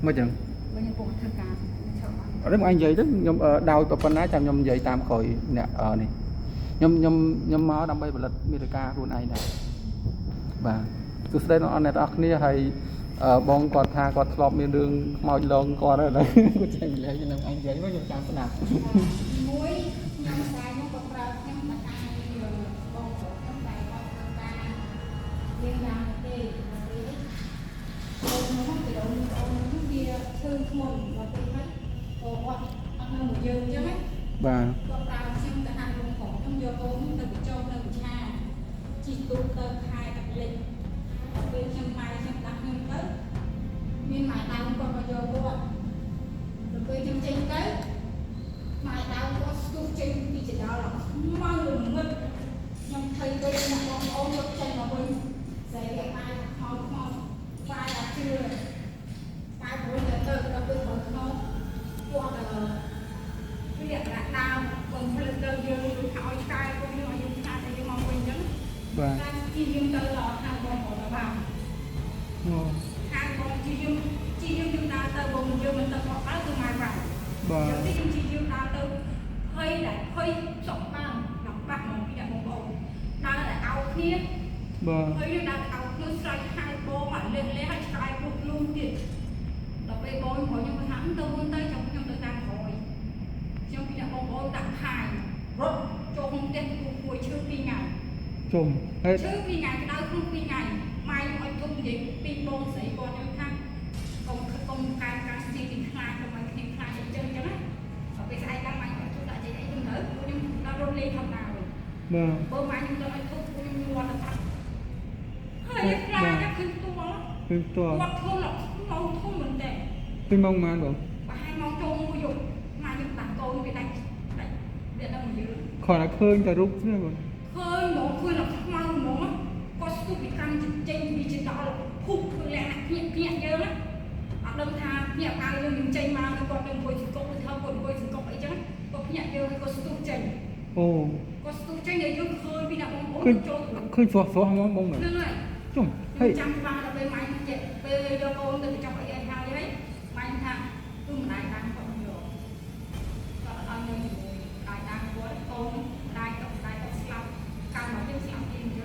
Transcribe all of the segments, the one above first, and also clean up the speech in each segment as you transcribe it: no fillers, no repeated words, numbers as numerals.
mới chẳng ở đấy mà anh vậy đó nhom đau tập phân á chăm nhom vậy tam khỏi nè này nhom máu đâm bay bật lật America luôn ai này và cứ đây nó ăn này đặc nia hay bong còn tha còn lọp miền đường màu lông còn ở đấy có chạy lấy cho nên anh vậy mới nhom chăm cái nào và miền mãi đau còn bao giờ cô ạ rồi quay chân chân tới mãi đau có sụt chân thì chỉ đau là mang được mất nhưng thầy tôi là con ôm được chân mà mình dạy cái ai không vai là chưa vai của giờ tôi đã bị thổi không qua là việc là đau còn phải từ giờ hỏi cai cũng như là dùng ta thì mong mình chứ và chỉ dùng từ là hàng con của nó vào hàng con chỉ dùng chúng ta từ vùng dùng mình từ họ tới từ ngoài vào chỉ dùng ta từ hơi lại hơi sọc bằng nóng bạc một cái dạng một bộ đó là áo kia hơi chúng ta áo nó xoay hai bố mà lên lấy hai xoay buộc luôn kìa đó bây bố hỏi nhưng mà thắng tôi muốn tới trong tôi đang hỏi trong cái dạng bố đặt hài rốt cho không tên của chưa đi ngày chùm hết chứ vì ngày cái đau không vì ngày mai mọi công việc pin bông xảy còn như thang công can gì thì khai rồi mà thì khai để chơi cho nó ở bây giờ ai đang mạnh chúng ta chỉ thấy những thứ nhưng nó rôn lên không nào rồi bữa mai chúng ta phải thuốc nhưng mua là thật hơi ra các phim tua hoặc thôn là mong thôn mình đẹp phim mong mà được và hai mong trâu mua dục mà những bạn tôi bị đánh để đâu mà giữ khỏi là khơi cả rút nữa rồi khơi một khơi là mau một có số bị căng trên bị trên đó là hụt khơi lẹ nhẹ dơ lắm ở đông tha nhẹ cao như mình trên mà còn đừng quay chừng cốc thì thao còn quay chừng cốc ấy chứ có nhẹ dơ hay có số trên có số trên này dương khơi vì nào bông bông trôi khơi phò không bông nữa này chung hay trăm ba là bên máy chạy về do con từ trong ấy thao đấy máy thang cứ một đại đang còn nhiều còn anh ơi đại đang của con đại cộng slap càng nói tiếng slap in chứ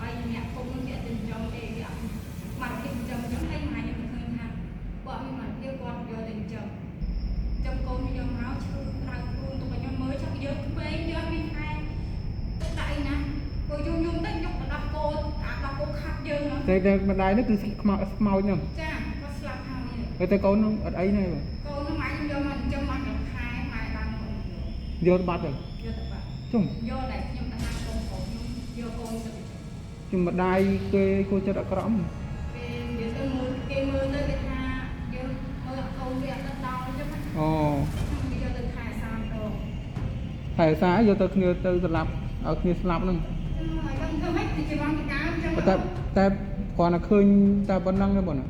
ai nhẹ không muốn nhẹ tình trong đây vậy mặt tình trong giống thấy mai những người hàng bọn mình mặt yêu con vô tình trong con như nhau máu chưa ra luôn tụi mình mới trong giới quê giới bên hai tất đại nè cô dung tất nhục là đọc cô khắp dơ nữa đây mà đây nó từ màu nhá cha có slap hao vậy tay con nó ở ấy này rồi cô nó máy vô mình trong mặt được hai mai bằng vô bắt rồi chung vô này nhưng ta hàng con cổ vô con chung mà đai quê cô cho đã có rõm cái mưa tới cái tha vô mưa không biết đất đau chứ ồ bây giờ từ thải sang rồi thải xá vô từ lập ở kia lập luôn ta còn là khơi ta vẫn năng đấy bọn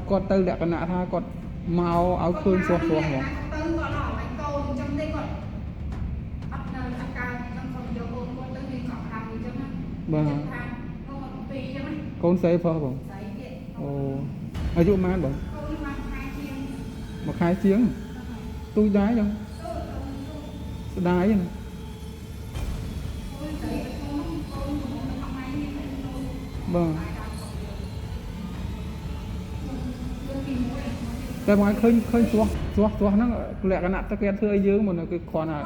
còn từ lại cái nạ tha còn màu áo khơi xóa xóa hả vâng con xây phơ bổng ồ ở chỗ man bổng mà khai tiếng tôi đái không đái vậy vâng tại ngoài khơi xóa nó lẹ cái nạt ta kia thưa dưới một cái con à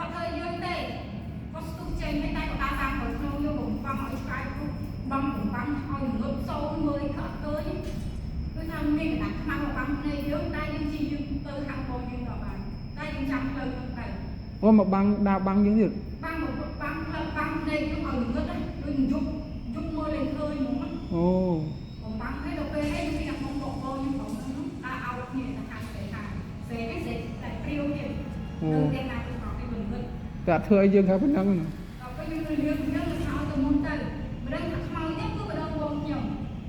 băng thôi ngược sâu mới khởi tới cứ thằng mình đặt mang vào băng này dưới tay những gì nhưng từ hàng bồn nhưng vào bàn tay những trăm từ này ôi mà băng đào băng những gì băng này nó còn ngược đấy đừng giúp mưa lên khơi nữa ồ còn băng thấy đâu về hết khi nào không bộ cô nhưng còn nó ao như là hàng về cái gì lại priêu gì từ cái này tôi học cái bình vững cả thưa dương khá phân năng cái dương là sao từ môn từ đây là mau nhất cứ đâu bông nhiều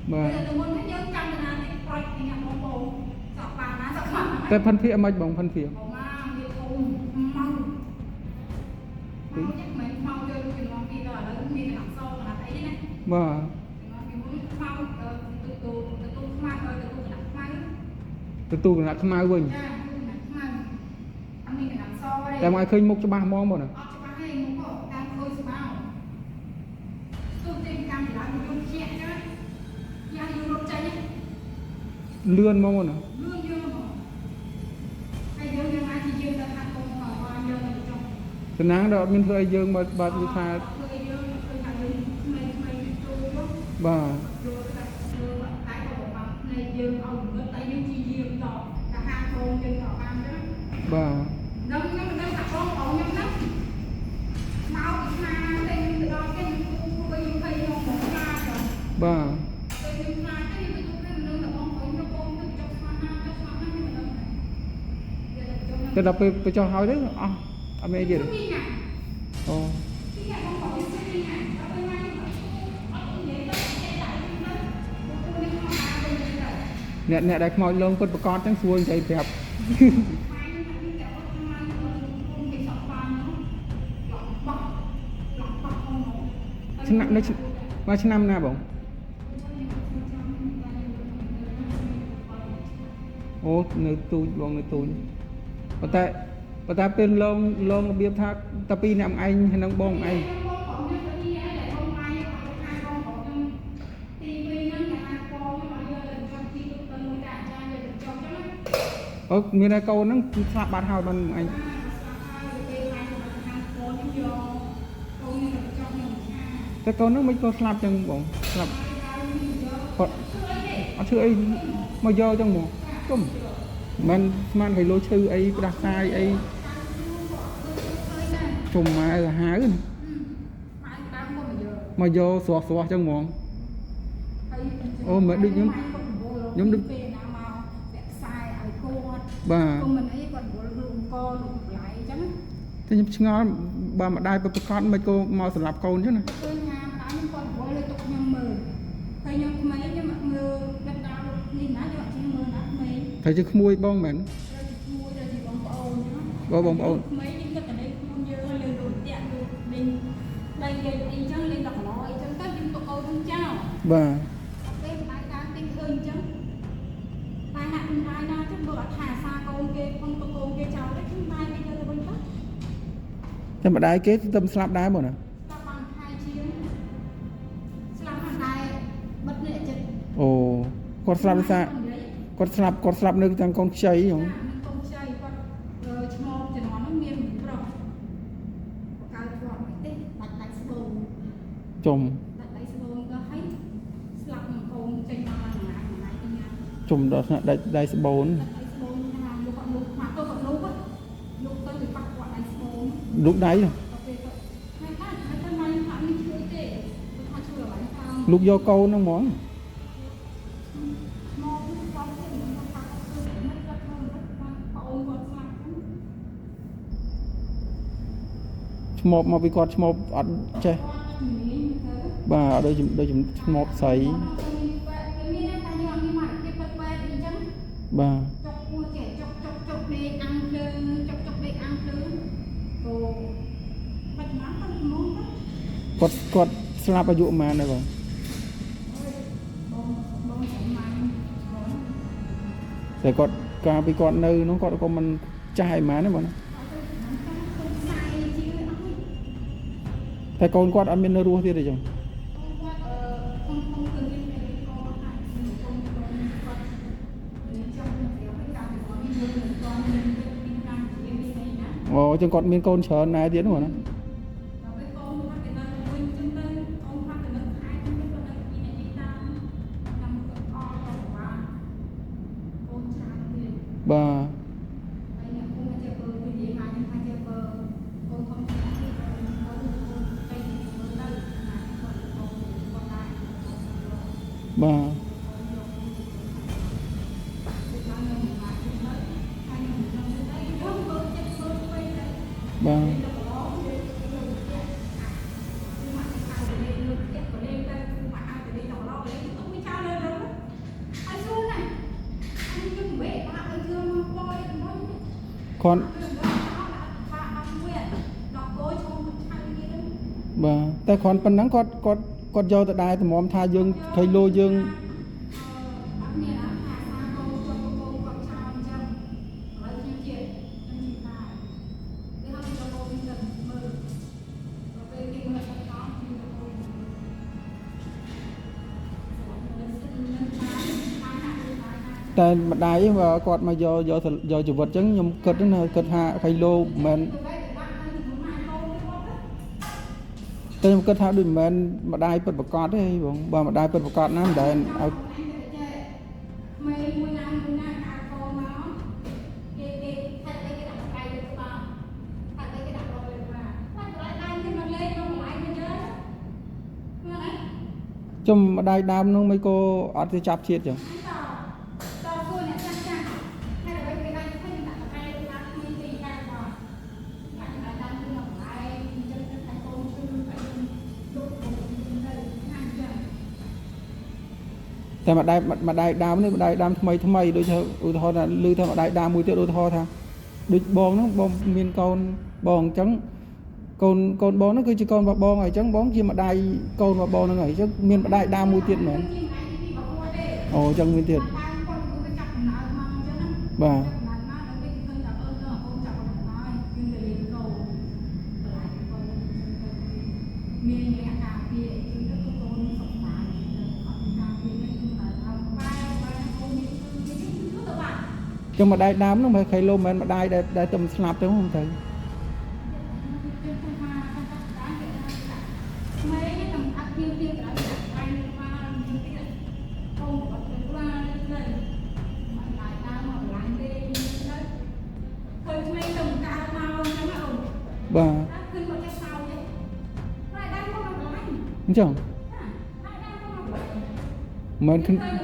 bây giờ từ môn hết nhớ trăm là này coi thì nhà bông bông sọc bà má sọc bàแต่พันเพียมันบ่งพันเพีย mau nhất mấy mau chơi thì mong đi rồi nóมีหลังsau là thấy đấy បាទ ខ្មៅទូខ្មៅដាក់ខ្មៅ ទទួលកណ្ដាត់ខ្មៅវិញ ចាខ្មៅអត់មានកណ្ដាត់សទេ តែមកឲ្យឃើញមុខច្បាស់ហ្មងបងណា អត់ច្បាស់ទេមកតាមខូចស្មៅទូទីកម្មចរាចរណ៍យំជាក់ចាយ៉ាយរត់ចេញ លឿនហ្មងបងណា លឿនយើងមកហើយយើងអាចជាយើងទៅខាងកូនមកបានយើងទៅចុះ តំណាងដល់អត់មានធ្វើឲ្យយើងបើបើនិយាយថា ធ្វើយើងធ្វើថាយើងថ្មីចូលមក បាទ យកតែតែក៏បងភ្នែកយើងឲ្យងឹតតែយើងជាយាមតតែហាងកូនយើងក៏បានចឹង បាទ ដឹងថាបងខ្ញុំហ្នឹងមកពីណាតែខ្ញុំទៅដល់គេខ្ញុំគួរយើងភ័យខ្ញុំមកខ្លាចទៅ បាទ ខ្ញុំខ្លាចទេទៅទៅនឹងដល់បងខ្ញុំទៅបងទៅចុះស្មាណាខ្ញុំមិនដឹង តែដល់ពេលបញ្ចុះហើយទៅអស់អត់មានអីទៀតទេ ពីណា អូ ពីណាបងខ្ញុំពីណាដល់ពេលមកអត់និយាយទៅគេដាក់ខ្ញុំទៅខ្ញុំមកអាទៅទៅ អ្នកដែលខ្មោចលងពិតប្រកបចឹងស្រួលនិយាយប្រាប់ ឆ្នាំនៅមកឆ្នាំណាបងអូនៅទូចបងនៅទូចប៉ុន្តែពេលលងរបៀបថាតែពីរអ្នកឯងហើយនឹងបងឯងអូមានតែកូនហ្នឹងស្លាប់បាត់ហើយបានឯងតែកូនហ្នឹងមិនក៏ស្លាប់ចឹងបងស្លាប់គាត់អត់ឈឺអីមកយកចឹងមកជុំមិនស្មានគេលោឈឺអីផ្ដាសាយអីជុំមកទៅហៅមកយកស្រស់ចឹងហ្មងអូមិនដូចខ្ញុំដូចពេលណាមកពាក់ខ្សែឲ្យគាត់ បាទ គុំមិនអីគាត់វល់លូកលូកបន្លែអញ្ចឹង តែខ្ញុំឆ្ងល់បើម្ដាយប្រកាសមិនក៏មកសម្រាប់កូនចឹងណា ឃើញថាម្ដាយខ្ញុំគាត់វល់លើទុកខ្ញុំមើលហើយខ្ញុំក្មេងខ្ញុំអត់មើលដឹកដល់នេះណាខ្ញុំអត់ចេះមើលណាក្មេង ត្រូវជាក្មួយបងមែន ត្រូវជួយទៅជាបងប្អូនណា បងប្អូន ក្មេងខ្ញុំគិតតែលេងខ្លួនយើងលេងរត់តាក់លេងលេងអីអញ្ចឹងលេងដល់កន្លោអីចឹងទៅខ្ញុំទុកអូនចោល បាទ ពេលម្ដាយតាមទីឃើញអញ្ចឹងតែណាម្ដាយណាចឹងបើអត់ថាសាកូនគេផងទុកកូនគេចោលទេខ្ញុំបាយគេទៅវិញទៅ តែម្ដាយគេទៅស្លាប់ដែរបងណា ស្លាប់បានខែជាងស្លាប់បានតែបិទនេះចិត្ត អូគាត់ស្លាប់ដោយសារគាត់ស្លាប់នៅទាំងកូនខ្ចីហ៎ កូនខ្ចីគាត់ឈ្មោះជំនាន់ហ្នឹងមានប្រុសបកកើតគាត់មិនទេបាច់ដៃស្បូន ចុំ បាច់ដៃស្បូនក៏ឲ្យស្លាប់នឹងកូនចេញមកមួយថ្ងៃទីណា ចុំដល់ថ្នាក់ដៃស្បូន ដៃស្បូនថាលោកគាត់លោកខ្មាស់ទៅគាត់លោកទៅវាប៉ះគាត់ដៃស្បូន លោកដៃហ៎ ទៅពេលទៅហើយតែម៉ៃថានេះជួយទេគាត់ថាជួយអ្វីថា លោកយកកូនហ្នឹងហ្មង មកគាត់ទៅមកថាគាត់ទៅមិនគាត់ធ្វើមិនបានប្អូនគាត់ស្លាប់ហ្នឹង ឈ្មោះមកពីគាត់ឈ្មោះអត់ចេះ គាត់ជំនាញទៅ បាទអត់ដូចឈ្មោះស្រី មានតែយើងអត់មានមកគេប៉ែតអញ្ចឹង បាទ ចុកពោះចេះចុកដេកអាំងភ្លើងចុកដេកអាំងភ្លើងក៏បាច់មកគាត់មកទៅ គាត់ស្លាប់អាយុប៉ុន្មានដែរបង បងប្រហែលបង តែគាត់កាលពីគាត់នៅនោះគាត់ក៏មិនចាស់ឯម៉ានទេបងណា អត់ទៅមិនតាមទៅខ្សែជាងអត់ទេ តែកូនគាត់អត់មាននៅរស់ទៀតទេចឹង គាត់ខ្ញុំទៅរៀនតែកូនថាខ្ញុំគាត់រៀនចង់ទៅស្រាប់តាមគាត់មានយើងមិនគាត់មានពីតាមជានេះណា អូចឹងគាត់មានកូនច្រើនដែរទៀតហ្នឹងបងណា ដល់ពេលកូនគាត់ទៅដល់វិញចឹងទៅកូនគាត់ទៅដល់ខែទៅគាត់ទៅពីអ្នកនេះតាមគាត់អត់ទៅបានកូនច្រើនទៀត បាទ ហើយអ្នកគូមកជាពើពីនិយាយមកខ្ញុំថាជាពើកូនធំឆ្នាំនេះកូនទៅមើលទៅណាគាត់ដែរ បាទ បាទ គាត់បាទតែគ្រាន់ប៉ុណ្ណឹងគាត់ គាត់យកទៅដែរតម្រាំថាយើងឃើញលោយើង អត់មានអាថាសាកូនគាត់គាត់ចោលអញ្ចឹងឥឡូវខ្ញុំជាខ្ញុំជិះដែរគេហៅចូលកូនទៅមើលទៅពេលគេមើលទៅថតខ្ញុំទៅកូនតែម្ដាយគាត់មកយកជីវិតអញ្ចឹងខ្ញុំគិតថាខៃលោមិនមែនតែខ្ញុំគិតថាដូចមិនមែនម្ដាយពិតប្រកបទេបងបើម្ដាយពិតប្រកបណាស់មិនដែលឲ្យមេមួយណាកាកោមកគេថាគេដាក់កាយទៅបាទថាគេដាក់រកលើបាទតែកន្លែងដើមគេមកលេងក្នុងកន្លែងទៅយើងមើលអីចំម្ដាយដើមនោះមិនក៏អត់ទៅចាប់ជាតិចឹងតែម្ដាយដើមនេះម្ដាយដើមថ្មីដូចថាឧទាហរណ៍ថាឮថាម្ដាយដើមមួយទៀតឧទាហរណ៍ថាដូចបងហ្នឹងបងមានកូនបងអញ្ចឹងកូនបងហ្នឹងគឺជាកូនរបស់បងហើយអញ្ចឹងបងជាម្ដាយកូនរបស់បងហ្នឹងហើយអញ្ចឹងមានម្ដាយដើមមួយទៀតមែនអូអញ្ចឹងមានទៀតបាទមានលក្ខណៈពីកូនសុខសាន្តចឹងម្ដាយដើមនោះមិនខៃលោមិនមែនម្ដាយដែលទៅស្លាប់ទៅហ្នឹងទៅបាទអញ្ចឹងមិនគិត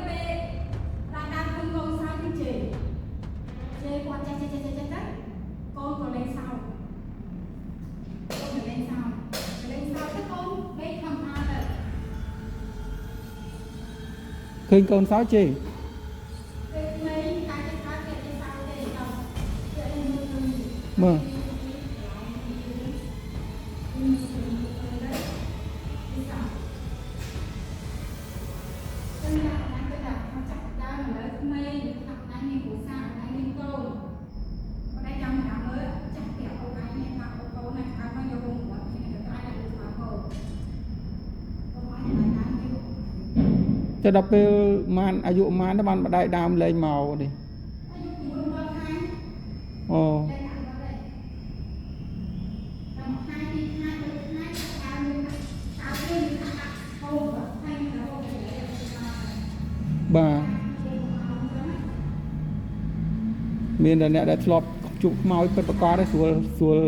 ឃើញកូនសោជេមើលតែដល់ពេលម៉ានអាយុម៉ានទៅបានម្ដាយដើមលែងមកនេះអូបាទមានតែអ្នកដែលធ្លាប់ជួបខ្មោចពិតប្រាកដទេស្រួល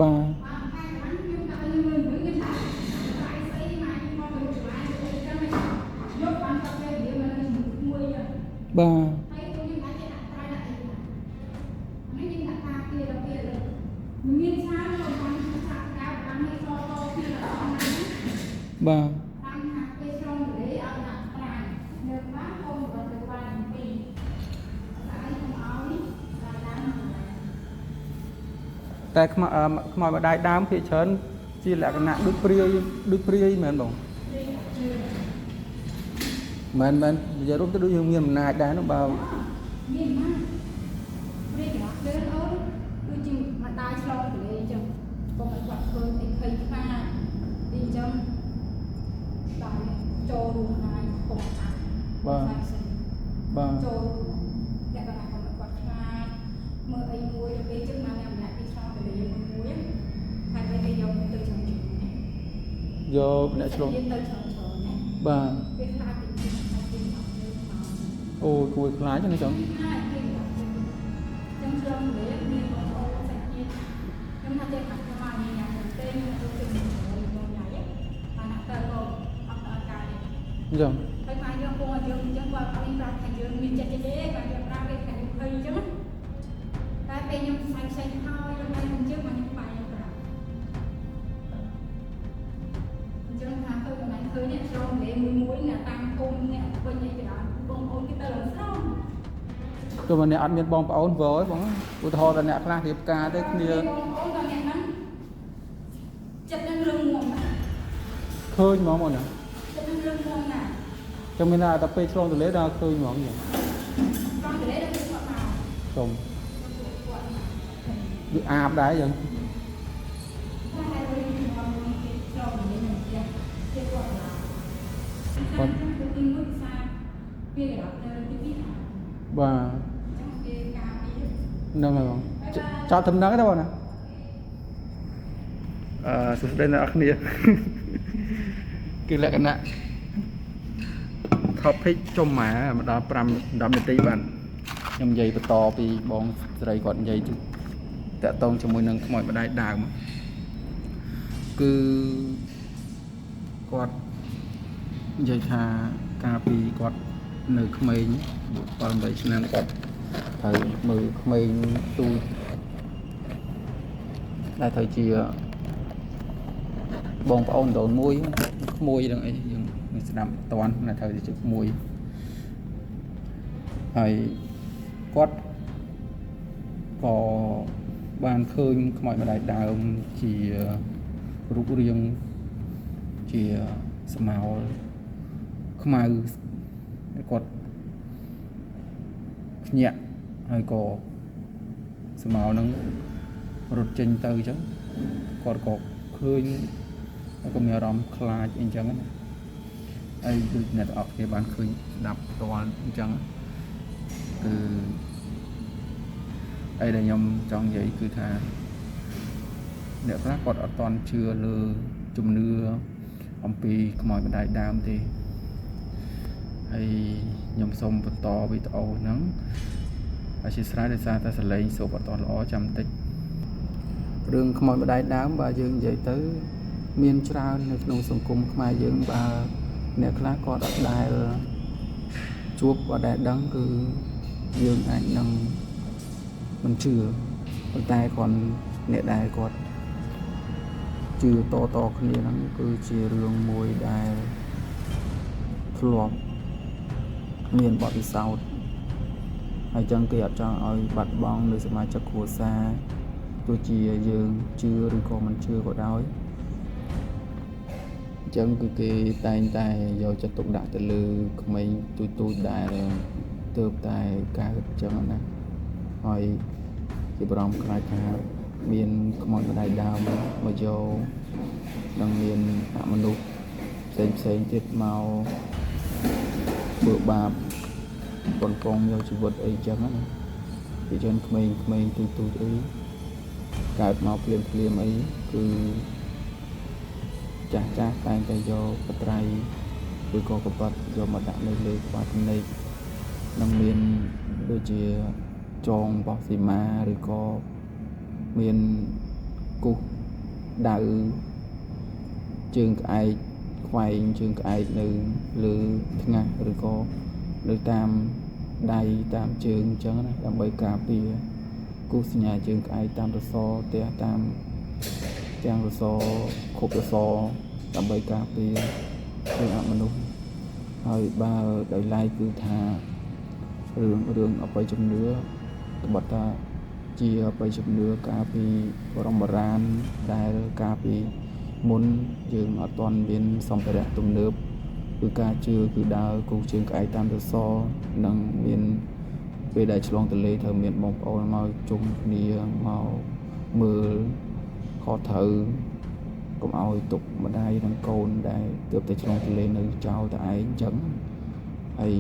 បាទបាទបាទតែខ្មោចម្ដាយដើមភាគច្រើនជាលក្ខណៈដូចព្រាយមែនបងមែននិយាយរួមទៅដូចយើងមានអំណាចដែរនោះបើមានណាព្រាយរបស់លើអូនដូចជាម្ដាយឆ្លងទលេអញ្ចឹងកុំឲ្យគាត់ធ្វើអីភ័យខ្លាចអញ្ចឹងដល់ចូលរួមហើយកុំអាប់បាទចូលតែគាត់ថាកុំឲ្យគាត់ខ្លាចមើលអីមួយទៅពេលចឹងមកអ្នកម្នាក់គេឆ្លងទលេមួយហើយពេលគេយកទៅឆ្លងយកអ្នកឆ្លងទៅឆ្លងបាទពេលខ្លាចអូគួរខ្លាចណាចឹងខ្ញុំឆ្លងលេមានបងប្អូនសាច់ញាតិខ្ញុំថាចេះថាខ្ញុំមកញ៉ាំទេខ្ញុំទៅទៅខ្ញុំញ៉ាំហ្នឹងអាណាទៅក៏អត់ដល់ការនេះអញ្ចឹងហើយមកយើងពងយើងអញ្ចឹងគាត់អត់មានប្រាប់ថាយើងមានចិត្តទេបាទយើងប្រាប់គេថាយើងឃើញអញ្ចឹងតែពេលខ្ញុំស្វែងហើយខ្ញុំតែអញ្ចឹងមកខ្ញុំបាយខ្ញុំប្រាប់អញ្ចឹងថាទៅកន្លែងឃើញអ្នកឆ្លងលេមួយអ្នកតាមគុំអ្នកវិញអីក៏ដល់បងប្អូនគេទៅឡើងស្រោមទោះបើអ្នកអត់មានបងប្អូនវល់បងឧទាហរណ៍ថាអ្នកខ្លះរៀបការទៅគ្នាបងប្អូនដល់អ្នកហ្នឹង khơi mà mọi nè cho nên lưng mông nè trong bên này tập pe xong từ lấy ra khơi mà gì con từ lấy đâu được nào không bị áp đáy vậy còn và nâng rồi cho thấm nắng đâu nè sụp đây là ác nia cứ lại cái nè thọp hết trong mà đó pram đâm để tí bạn nhầm dây bật to vì bong dây còn dây chứ tẹt tông cho môi nâng mọi bạn đại đào mà cứ quạt dây thà cà phê quạt nơi khmei còn vậy cho nên quạt thời mười khmei tôi là thời chia bong ôn đồn môi đừng ấy dừng mình sẽ làm toán là thời chụp môiហើយគាត់ក៏បានឃើញខ្មោចម្ដាយដើមជារូបរាងជាស្មៅខ្មៅគាត់ភ្ញាក់ហើយក៏ស្មៅហ្នឹងរត់ចេញទៅអញ្ចឹងគាត់ក៏ឃើញក៏មានអារម្មណ៍ខ្លាចអីអញ្ចឹងណាហើយដូចអ្នកអត់គេបានឃើញស្ដាប់ផ្ទាល់អញ្ចឹងគឺអីដែលខ្ញុំចង់និយាយគឺថាអ្នកខ្លះគាត់អត់តន់ជឿលើជំនឿអំពីខ្មោចម្ដាយដើមទេហើយខ្ញុំសូមបន្តវីដេអូហ្នឹងអធិស្ឋានដោយសារតែសលេងសូបអត់តន់ល្អចាំតិចរឿងខ្មោចម្ដាយដើមបើយើងនិយាយទៅមានច្រើននៅក្នុងសង្គមខ្មែរយើងបើអ្នកខ្លះគាត់អត់ដែលជួបអត់ដែលដឹងគឺយើងអាចនឹងមិនជឿប៉ុន្តែគាត់អ្នកដែលគាត់ជឿតគ្នាហ្នឹងគឺជារឿងមួយដែលធ្លាប់មានបទពិសោធន៍ហើយចឹងគេអត់ចង់ឲ្យបាត់បង់នៅសមាជិកគ្រួសារទោះជាយើងជឿឬក៏មិនជឿក៏ដោយអញ្ចឹងគឺគេតែងតែយកចិត្តទុកដាក់ទៅលើក្មេងទូចដែលទើបតែកើតអញ្ចឹងណាហើយគេបារម្ភខ្លាចថាមានខ្មោចម្ដាយដើមមកយកនឹងមានអមនុស្សផ្សេងទៀតមកធ្វើបាបប៉ុនកងយកជីវិតអីអញ្ចឹងណាពីជនក្មេងទូចអីកើតមកភ្លាមអីគឺចាស់តែងតែយកបត្រៃឬក៏កប៉ាត់យកមកដាក់នៅលើក្បាលភ្នែកនឹងមានដូចជាចងបោះសីមាឬក៏មានគូសដៅជើងក្អែកខ្វែងជើងក្អែកនៅលើថ្ងាសឬក៏នៅតាមដៃតាមជើងអញ្ចឹងណាដើម្បីការពារគូសសញ្ញាជើងក្អែកតាមរសរផ្ទះតាមទាំងរសរគ្រប់រសរដើម្បីការពាររឿងអមនុស្សហើយបើដោយឡែកគឺថារឿងអបិយជំនឿត្បិតថាជាអបិយជំនឿកាលពីបរមបុរាណដែលកាលពីមុនយើងអត់ទាន់មានសម្ភារៈទំនើបគឺការជឿគឺដើរគូសជើងក្អែកតាមរសរនិងមានពេលដែលឆ្លងទន្លេត្រូវមានបងប្អូនមកជុំគ្នាមកមើលខុសត្រូវកុំឲ្យទុកម្ដាយនិងកូនដែលទើបតែឆ្លងទន្លេនៅចោលតែឯងអញ្ចឹងហើយ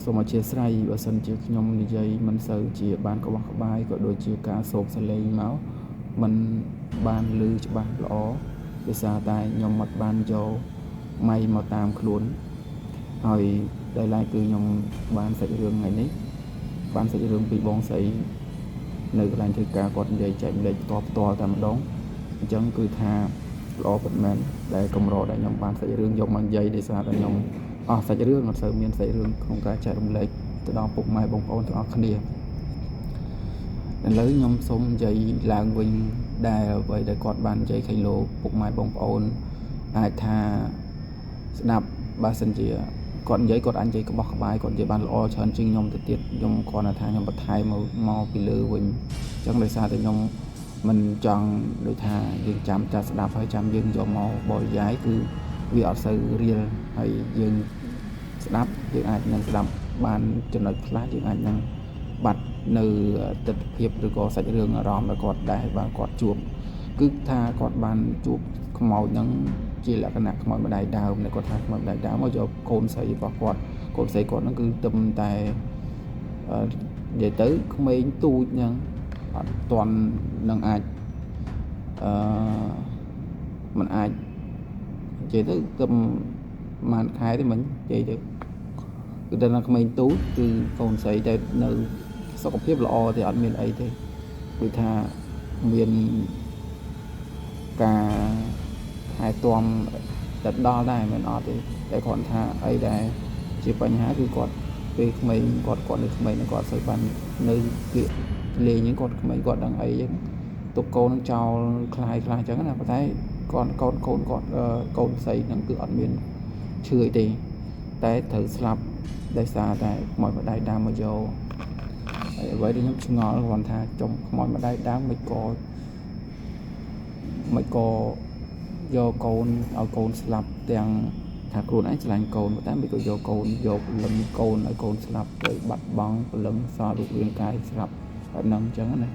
សូមអធិស្ឋានបើសិនជាខ្ញុំនិយាយមិនសូវជាបានក្បោះក្បាយក៏ដូចជាការសូកសលេងមកមិនបានឮច្បាស់ល្អដោយសារតែខ្ញុំមិនបានយកម៉ៃមកតាមខ្លួនហើយដោយឡែកគឺខ្ញុំបានសាច់រឿងថ្ងៃនេះបានសាច់រឿងពីបងស្រីនៅកន្លែងធ្វើការគាត់និយាយចែកម្លែកផ្ទាល់តែម្ដងអញ្ចឹងគឺថាល្អពិតមែនដែលកម្រដែលខ្ញុំបានសាច់រឿងយកមកនិយាយដោយសារតែខ្ញុំអស់សាច់រឿងអត់សូវមានសាច់រឿងក្នុងការចែករំលែកទៅដល់ពុកម៉ែបងប្អូនទាំងអស់គ្នាឥឡូវខ្ញុំសូមនិយាយឡើងវិញដែលអ្វីដែលគាត់បាននិយាយខៃលោពុកម៉ែបងប្អូនអាចថាស្ដាប់បើសិនជាគាត់និយាយគាត់អាចនិយាយក្បោះក្បាយគាត់និយាយបានល្អច្រើនជាងខ្ញុំទៅទៀតខ្ញុំគ្រាន់តែថាខ្ញុំបន្ថែមមកពីលើវិញអញ្ចឹងដោយសារតែខ្ញុំ mình chọn đôi thà dương chạm ta sẽ đạp hơi chạm dương cho màu bồi giái cứ vì ở sự riêng hay dương sẽ đáp dương ai năng sẽ đạp ban cho nó lá dương ai năng bạch nơi tịch hiệp rồi có sạch rương ở ròm là cọt đại và cọt chuột cứ tha cọt ban chuột màu nhẫn chỉ là cái nạc mọi mà đại đào này có tha mọi đại đào mà cho côn xây và cọt xây cọt nó cứ tâm tài để tới không mấy tu nha toàn nâng ai mình ai chỉ tới tâm màn khai thì mình chỉ được từ đây là mình tú từ còn xây tới nơi sau khi lo thì anh miền ấy thì người ta miền cả hai tuần đặt đo đây mình ở thì để còn tha ấy đây chỉ phải nhá thì còn về mình còn được mình còn xây bàn nơi kia lì những con mình còn đang ấy tục con trào khai chẳng là có thấy con xây đang cứ ăn miền chơi thì tại thử slap đại xa tại mọi mặt đại đam mà vô vậy thì nhóm ngõ còn tha trong mọi mặt đại đam mấy có do con ở con slap đang thà con ấy lạnh con mà tám bị có do con vô lưng con ở con slap rồi bắt băng lưng so được liên cái slap phải nâng chẳng này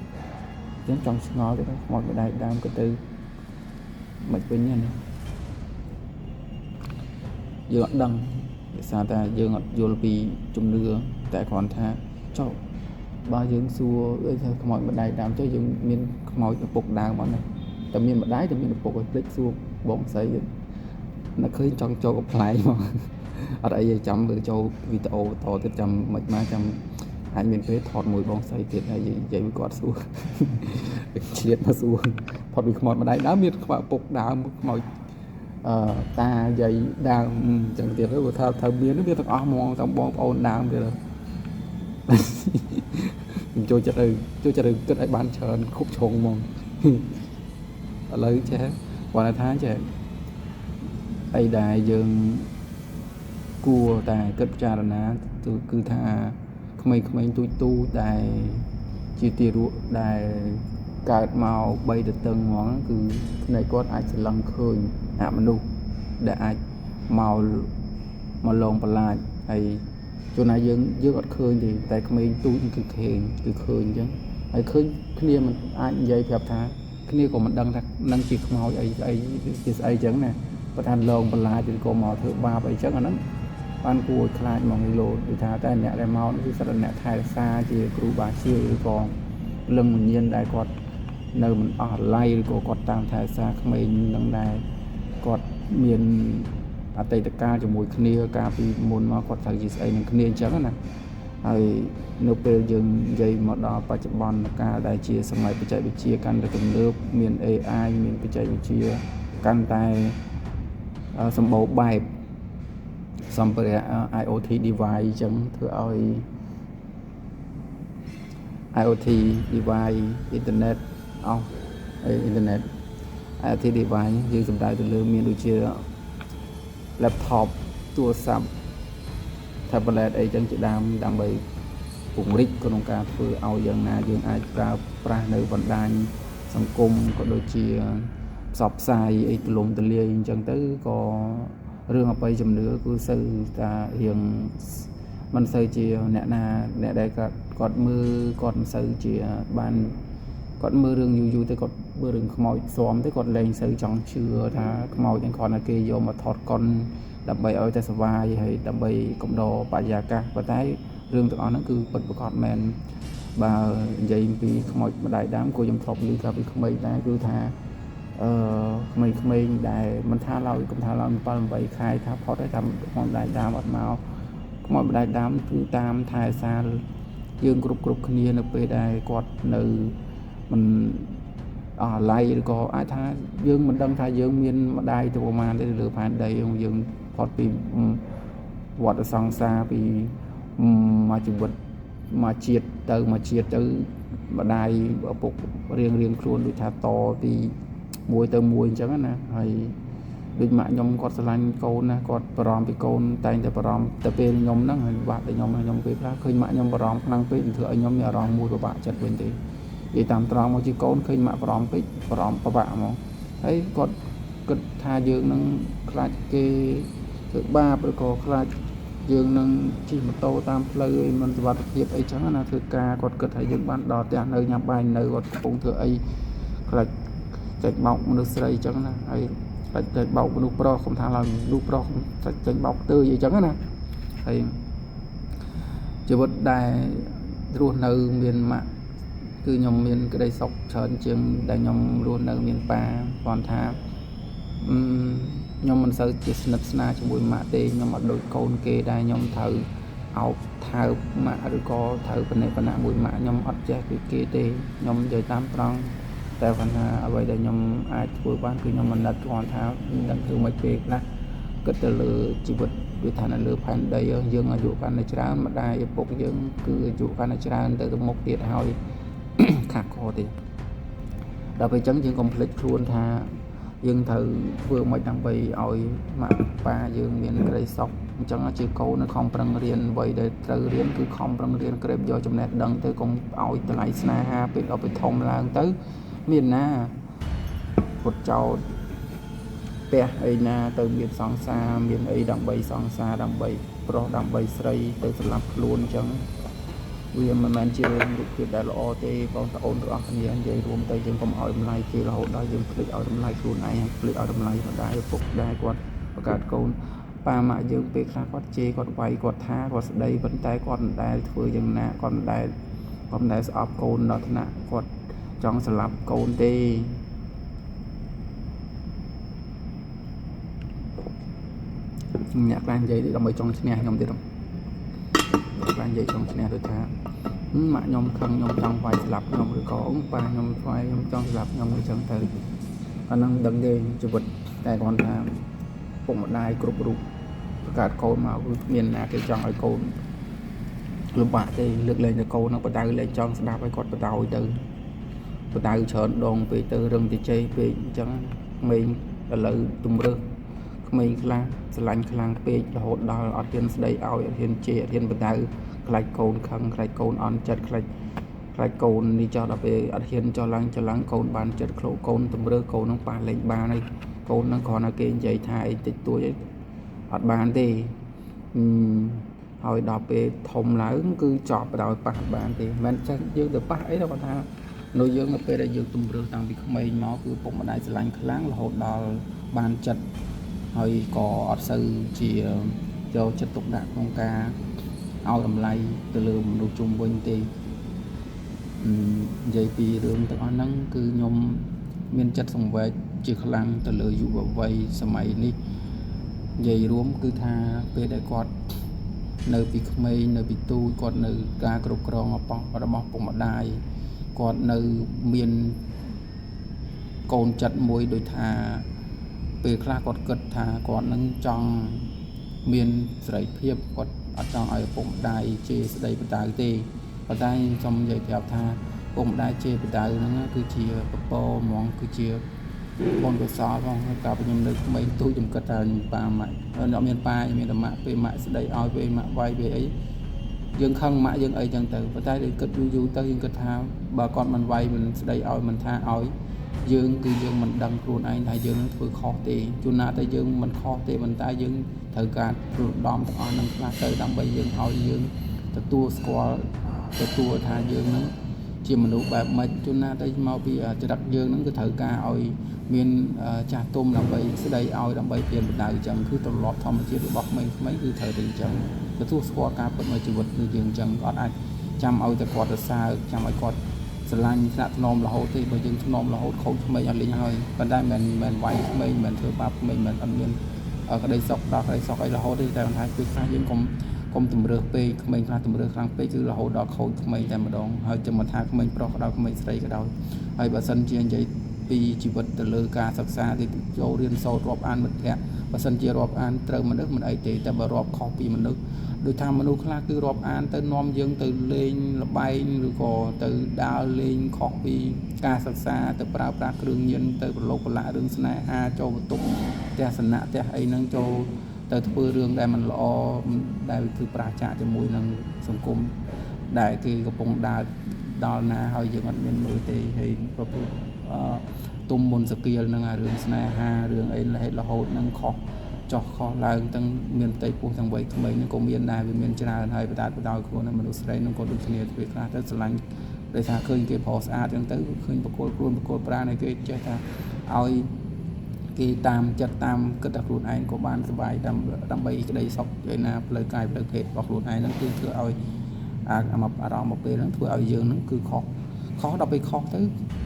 đến trong ngõ cái đó mọi mặt đại đam cái tư mạch bên nhân giờ đăng sao ta dương vô bị chung nưa tại còn tha cho ba dương xua ấy thôi mọi bên đây làm cho dương miền mọi cái bột đào mà này tầm miền mặt đáy tầm miền bột cái xua bóng xây nó khơi trong châu gặp lại mà ở đây chấm với châu video to tới chấm mạch má chấm hai miền phế thọt mùi bóng xây tiền hay gì vậy mới quạt xua chết mà xua thọt bị mọi mà đây đá miền các bạn bột đào mọi ta dây đào chẳng tiền đó của thợ biến nó biết thằng mong thằng bom ôn đào vậy rồi cho trả lời kết ai bán chờ khúc tròn mong lấy chứ qua là tháng chứ ai đại dương cua tài kết trà là ná tôi cứ tha không mấy tôi tu đại chi tiêu đại cả màu bay được từng món cứ này con ai sẽ lăng khơi mình luôn để ai màu mà lồng và lại hay chỗ này dương ở khơi thì tại mình tu cứ khơi chứ hay khơi kia mình ai vậy gặp thà kia còn mình đăng chỉ màu ấy chẳng nè và thành lồng và lại thì có màu thứ ba vậy chắc là nó ban cua khai màu người lộ thì thà tại nhẹ đại màu nó sẽ là nhẹ thay xa chỉ cú bà siêu còn lưng mình nhiên đại quạt nơi mình ở lay của quạt tam thay xa mình đăng đài quạt miền tây tây ca cho mùi kia ca vì muốn mà quạt thay gì ấy mình kia chẳng nè hay nếu bây giờ dây mà đó phải chụp bòn ca đại chia xong lại bị chạy bị chia căn được từng nước miền AI miền bị chạy bị chia căn tay xong bộ bài xong rồi IoT device chẳng thưa ơi IoT device internet internet IoT device như chúng ta từ lương miền đôi chia laptop tua sắm tablet ấy chẳng chỉ đang bị cùng rít con ca vừa ao dân na dương ai ra nơi vận đàn song cung có đôi chia sọp sai ấy lùm từ liền chẳng tới có rương học bay chấm nữa cứ sư ta hiện mình xây chia nè đây còn mưa còn xây chia ban còn mưa rừng du tới còn mưa rừng mồi xóm tới còn lên xây trong chưa ta mồi chẳng còn là kia vô mà thọt con đập bay ở tại Sava hay đập bay cộng đồ bà già ca và thấy rương tụi nó cứ bật một con men bà dây vì mồi mà đại đám của dân tộc như cả vì không mấy đại cứ tha mình đại mình tha lâu cũng tha lâu mình vậy khai tháp họได้ทำmón đại đám ở màu món đại đám thứ tam thay xa dương group kia nó về đại quạt nơi mình lại có ai tha dương mình đâm tha dương miền mà đại từ mà để lừa phản đây ông dương phật vì quạt ở song xa vì mà chụp vật mà triệt từ mà đại ở phục riêng luôn đối thà to thì mùi từ mùi chẳng nè hay đôi mạ nhom quạt sành côn nè quạt bờm bị côn tay để bờm tập bên nhom nó hay bạc để nhom về ra khơi mạ nhom bờm năng về thừa nhom nhà rong mùi của bạn chặt bên thì vậy tam tròn mà chỉ con khi mà bỏng bạ mà thấy còn cực tha dương nâng khai cái thứ ba bởi có khai dương nâng chỉ một tô tam lời mình vật hiệp ấy chẳng là thứ ca còn cực hay dương ban đỏ tiền nơi nhà bài nơi còn cũng thừa ấy khai chạy bọc nước xây chẳng là ấy chạy bọc nước pro không thang là nước pro không chạy bọc tư gì chẳng là thì chỉ vật đài luôn nơi miền mạng cứ nhom miền cái đây sọc trơn trường đại nhom luôn nơi miền pa còn tha nhom mình sợ chỉ snap sna cho bụi mạ tê nhom mà đôi con kê đây nhom thử áo thử mạ rồi có thử bên này bên nào bụi mạ nhom ọt che cái kê tê nhom chơi tam trăngแต่ปัญหาอะไรเดี๋ยวยมอาจพูดบ้านคือยมมันนัดก่อนเท้าดังคือไม่เป็นนะก็จะเลือชีวิตวิถีนั้นเลือพันได้ยังอายุการในชรามาได้ปกยังคืออายุการในชราแต่ตัวมุกเดียดหอยขาดคอดีเราไปจังยังคอมเพล็กชวนท่ายังถือเพื่อไม่ดังไปเอามาปลายังมีอะไรสอกจังอาชีพเขาในคอมปรังเรียนไว้ได้เติมเรียนคือคอมปรังเรียนเก็บยอจำแนกดังเติมคงเอาแต่ไหลสนาฮาเป็นเอาไปทอมลางเติมmiền na một trâu pe ấy na từ miền song xa miền ấy đầm bay song xa đầm bay pro đầm bay sấy từ làm luôn chẳng vì mình chưa được việc đại lộ tê con ta ôn được anh em vậy luôn tay chân không hỏi hôm nay kia là hồi đó dân click ở hôm nay luôn này click ở hôm nay đại phục đại quạt và cả con ba mẹ dân pe khác quạt chê quạt quay quạt tha quạt đây vẫn tay còn đại vừa dân na còn đại sập con đó nè quạt trongสลับโกนตีอยากการใหญ่เราไม่จองชนะยมตีตรงการใหญ่จองชนะโดยท้ามายมครั้งยมจองไฟสลับยมหรือของปลายมไฟยมจองสลับยมหรือจังเตยอันนั้นดังเดยจุดแต่ก่อนทำปุ่มได้กรุบกรุบประกาศโกนมาเมียนนาที่จองไอโกนลำบากที่เลือกเลยจะโกนนักประดาเลยจองสลับไปกดประดาอีเตยประดาเฉินดองไปเตอเรื่องที่ใจไปจังไม่เลยตุ้มเรื่องไม่คลางสลันคลางไปโหดดาวอัดเทียนสไลเอาอัดเทียนเจอัดเทียนประดาใครโกนคังใครโกนอ่อนจัดใครโกนนี่จอเราไปอัดเทียนจอลังโกนบานจัดโคลโกนตุ้มเรื่องโกนน้องปลาเล็กบานเลยโกนน้องคอนาเกนใจไทยติดตัวอัดบานที่หอยดอกไปทมหลายคือจอบไปดอกปากบานที่มันจะยืดแต่ปากไอ้เราก็ทำnội dương là về đại dương tùng rừng tăng bị không mấy nó cứ bụng mà đại sẽ lạnh kháng là hột đào bàn chật hơi có sư chỉ cho chất tục đạt con ca ao đầm lay từ lường đồ chung quanh tì dây pi rừng tự ăn nắng cứ nhom miên chất sống về chỉ kháng từ lừa dụ vào vây sớm mấy ní dây rúm cứ tha về đại quạt nơi bị không mấy nơi bị tu còn nơi ca cột còng ở bọc và bọc bụng mà đại còn nơi miền cồn chặt môi đôi thà về khai còn cật thà còn nâng trong miền sấy phiệp còn ở trong ở bụng đài chê đây bật đài tê và đây trong dây theo thà bụng đài chê bật đài nó cứ chia bò món cứ chia con của xó không cả bên nhầm được mấy tôi dùng cật thành ba mẹ ở miền pa miền đầm mạ về mạ đây ao về mạ vay về ấy dân khăn mã dân ấy chẳng từ và tay để cất du tới dân cất thao bà con mình vay mình đây ỏi mình tha ỏi dương cứ dương mình đăng luôn anh thay dương vừa khó tiền chu na tay dương mình khó tiền mình ta dương thời gian đom ở nâng là tới đâm bây dương ỏi dương từ tua squat từ tua tha dương nó chỉ mình đủ bạc mà chu na tay mau bị cho đặt dương nó cứ thời ca ỏi miền trà tôm làm vậy sẽ đây ỏi làm vậy tiền mình đại chẳng cứ tụi lọt thòng chia được bọc mấy cứ thời tiền chẳng cái thuốc squat cá vẫn mới chỉ vật như dương chẳng còn ai chăm ao từ quạt từ xa chăm ai quạt sờ lanh nát nôm là hốt thì bây giờ nôm là hốt khâu cho mình ăn linh hơi còn đây mình vay mình thừa bạc mình ăn miên ở cái đây sọc đó cái sọc ấy là hốt đi tại hai cái khai dương công tụm rửa pe mình khai tụm rửa khang pe chứ là hốt đó khâu cho mình tại mà đón hơi cho mình thay mình pro cái đó mình xây cái đó hơi bà sân chia vậy vì chỉ vật từ lơ ca sọc xa thì châu riêng sâu rọp an mình kẹt và sân chia rọp an từ mình nước mình ấy thì ta bảo rọp khó vì mình nướcโดยทำมนุษย์คลาคือรอบอ่านแต่น้อมยังตื่นเล่นระบายหรือก็ตื่นดาวเล่นขอกปีการศึกษาแต่ปราบปราเครื่องเย็นแต่โลกละเรื่องสนายอาโจตุกแต่สนะแต่ไอ้นั่งโจแต่ทุกเรื่องได้มันล้อได้คือปราชาจะมวยนั่งสังคมได้คือกระปงดา ដល់ណាហើយយើងអត់មានមើលទេហើយប្រពន្ធទុំមុនសកៀលហ្នឹងអារឿងស្នេហារឿងអីហេតុរហូតហ្នឹងខុសចោះខុសឡើងទាំងមានផ្ទៃពោះទាំងវ័យក្មេងហ្នឹងក៏មានដែរវាមានច្រើនហើយបដាខ្លួនមនុស្សស្រីហ្នឹងក៏ដូចគ្នាពេលខ្លះទៅស្រឡាញ់ដោយសារឃើញគេប្រុសស្អាតអញ្ចឹងទៅឃើញបកគលខ្លួនបកគលប្រាណឲ្យគេចេះថាឲ្យគេតាមចិត្តតាមគិតថាខ្លួនឯងក៏បានសុបាយដើម្បីក្តីសុខឯណាផ្លូវកាយផ្លូវភេទរបស់ខ្លួនឯងហ្នឹងគឺធ្វើឲ្យអារម្មណ៍មកពេលហ្នឹងធ្វើឲ្យយើងហ្នឹងគឺខុសដល់ពេលខុសទៅ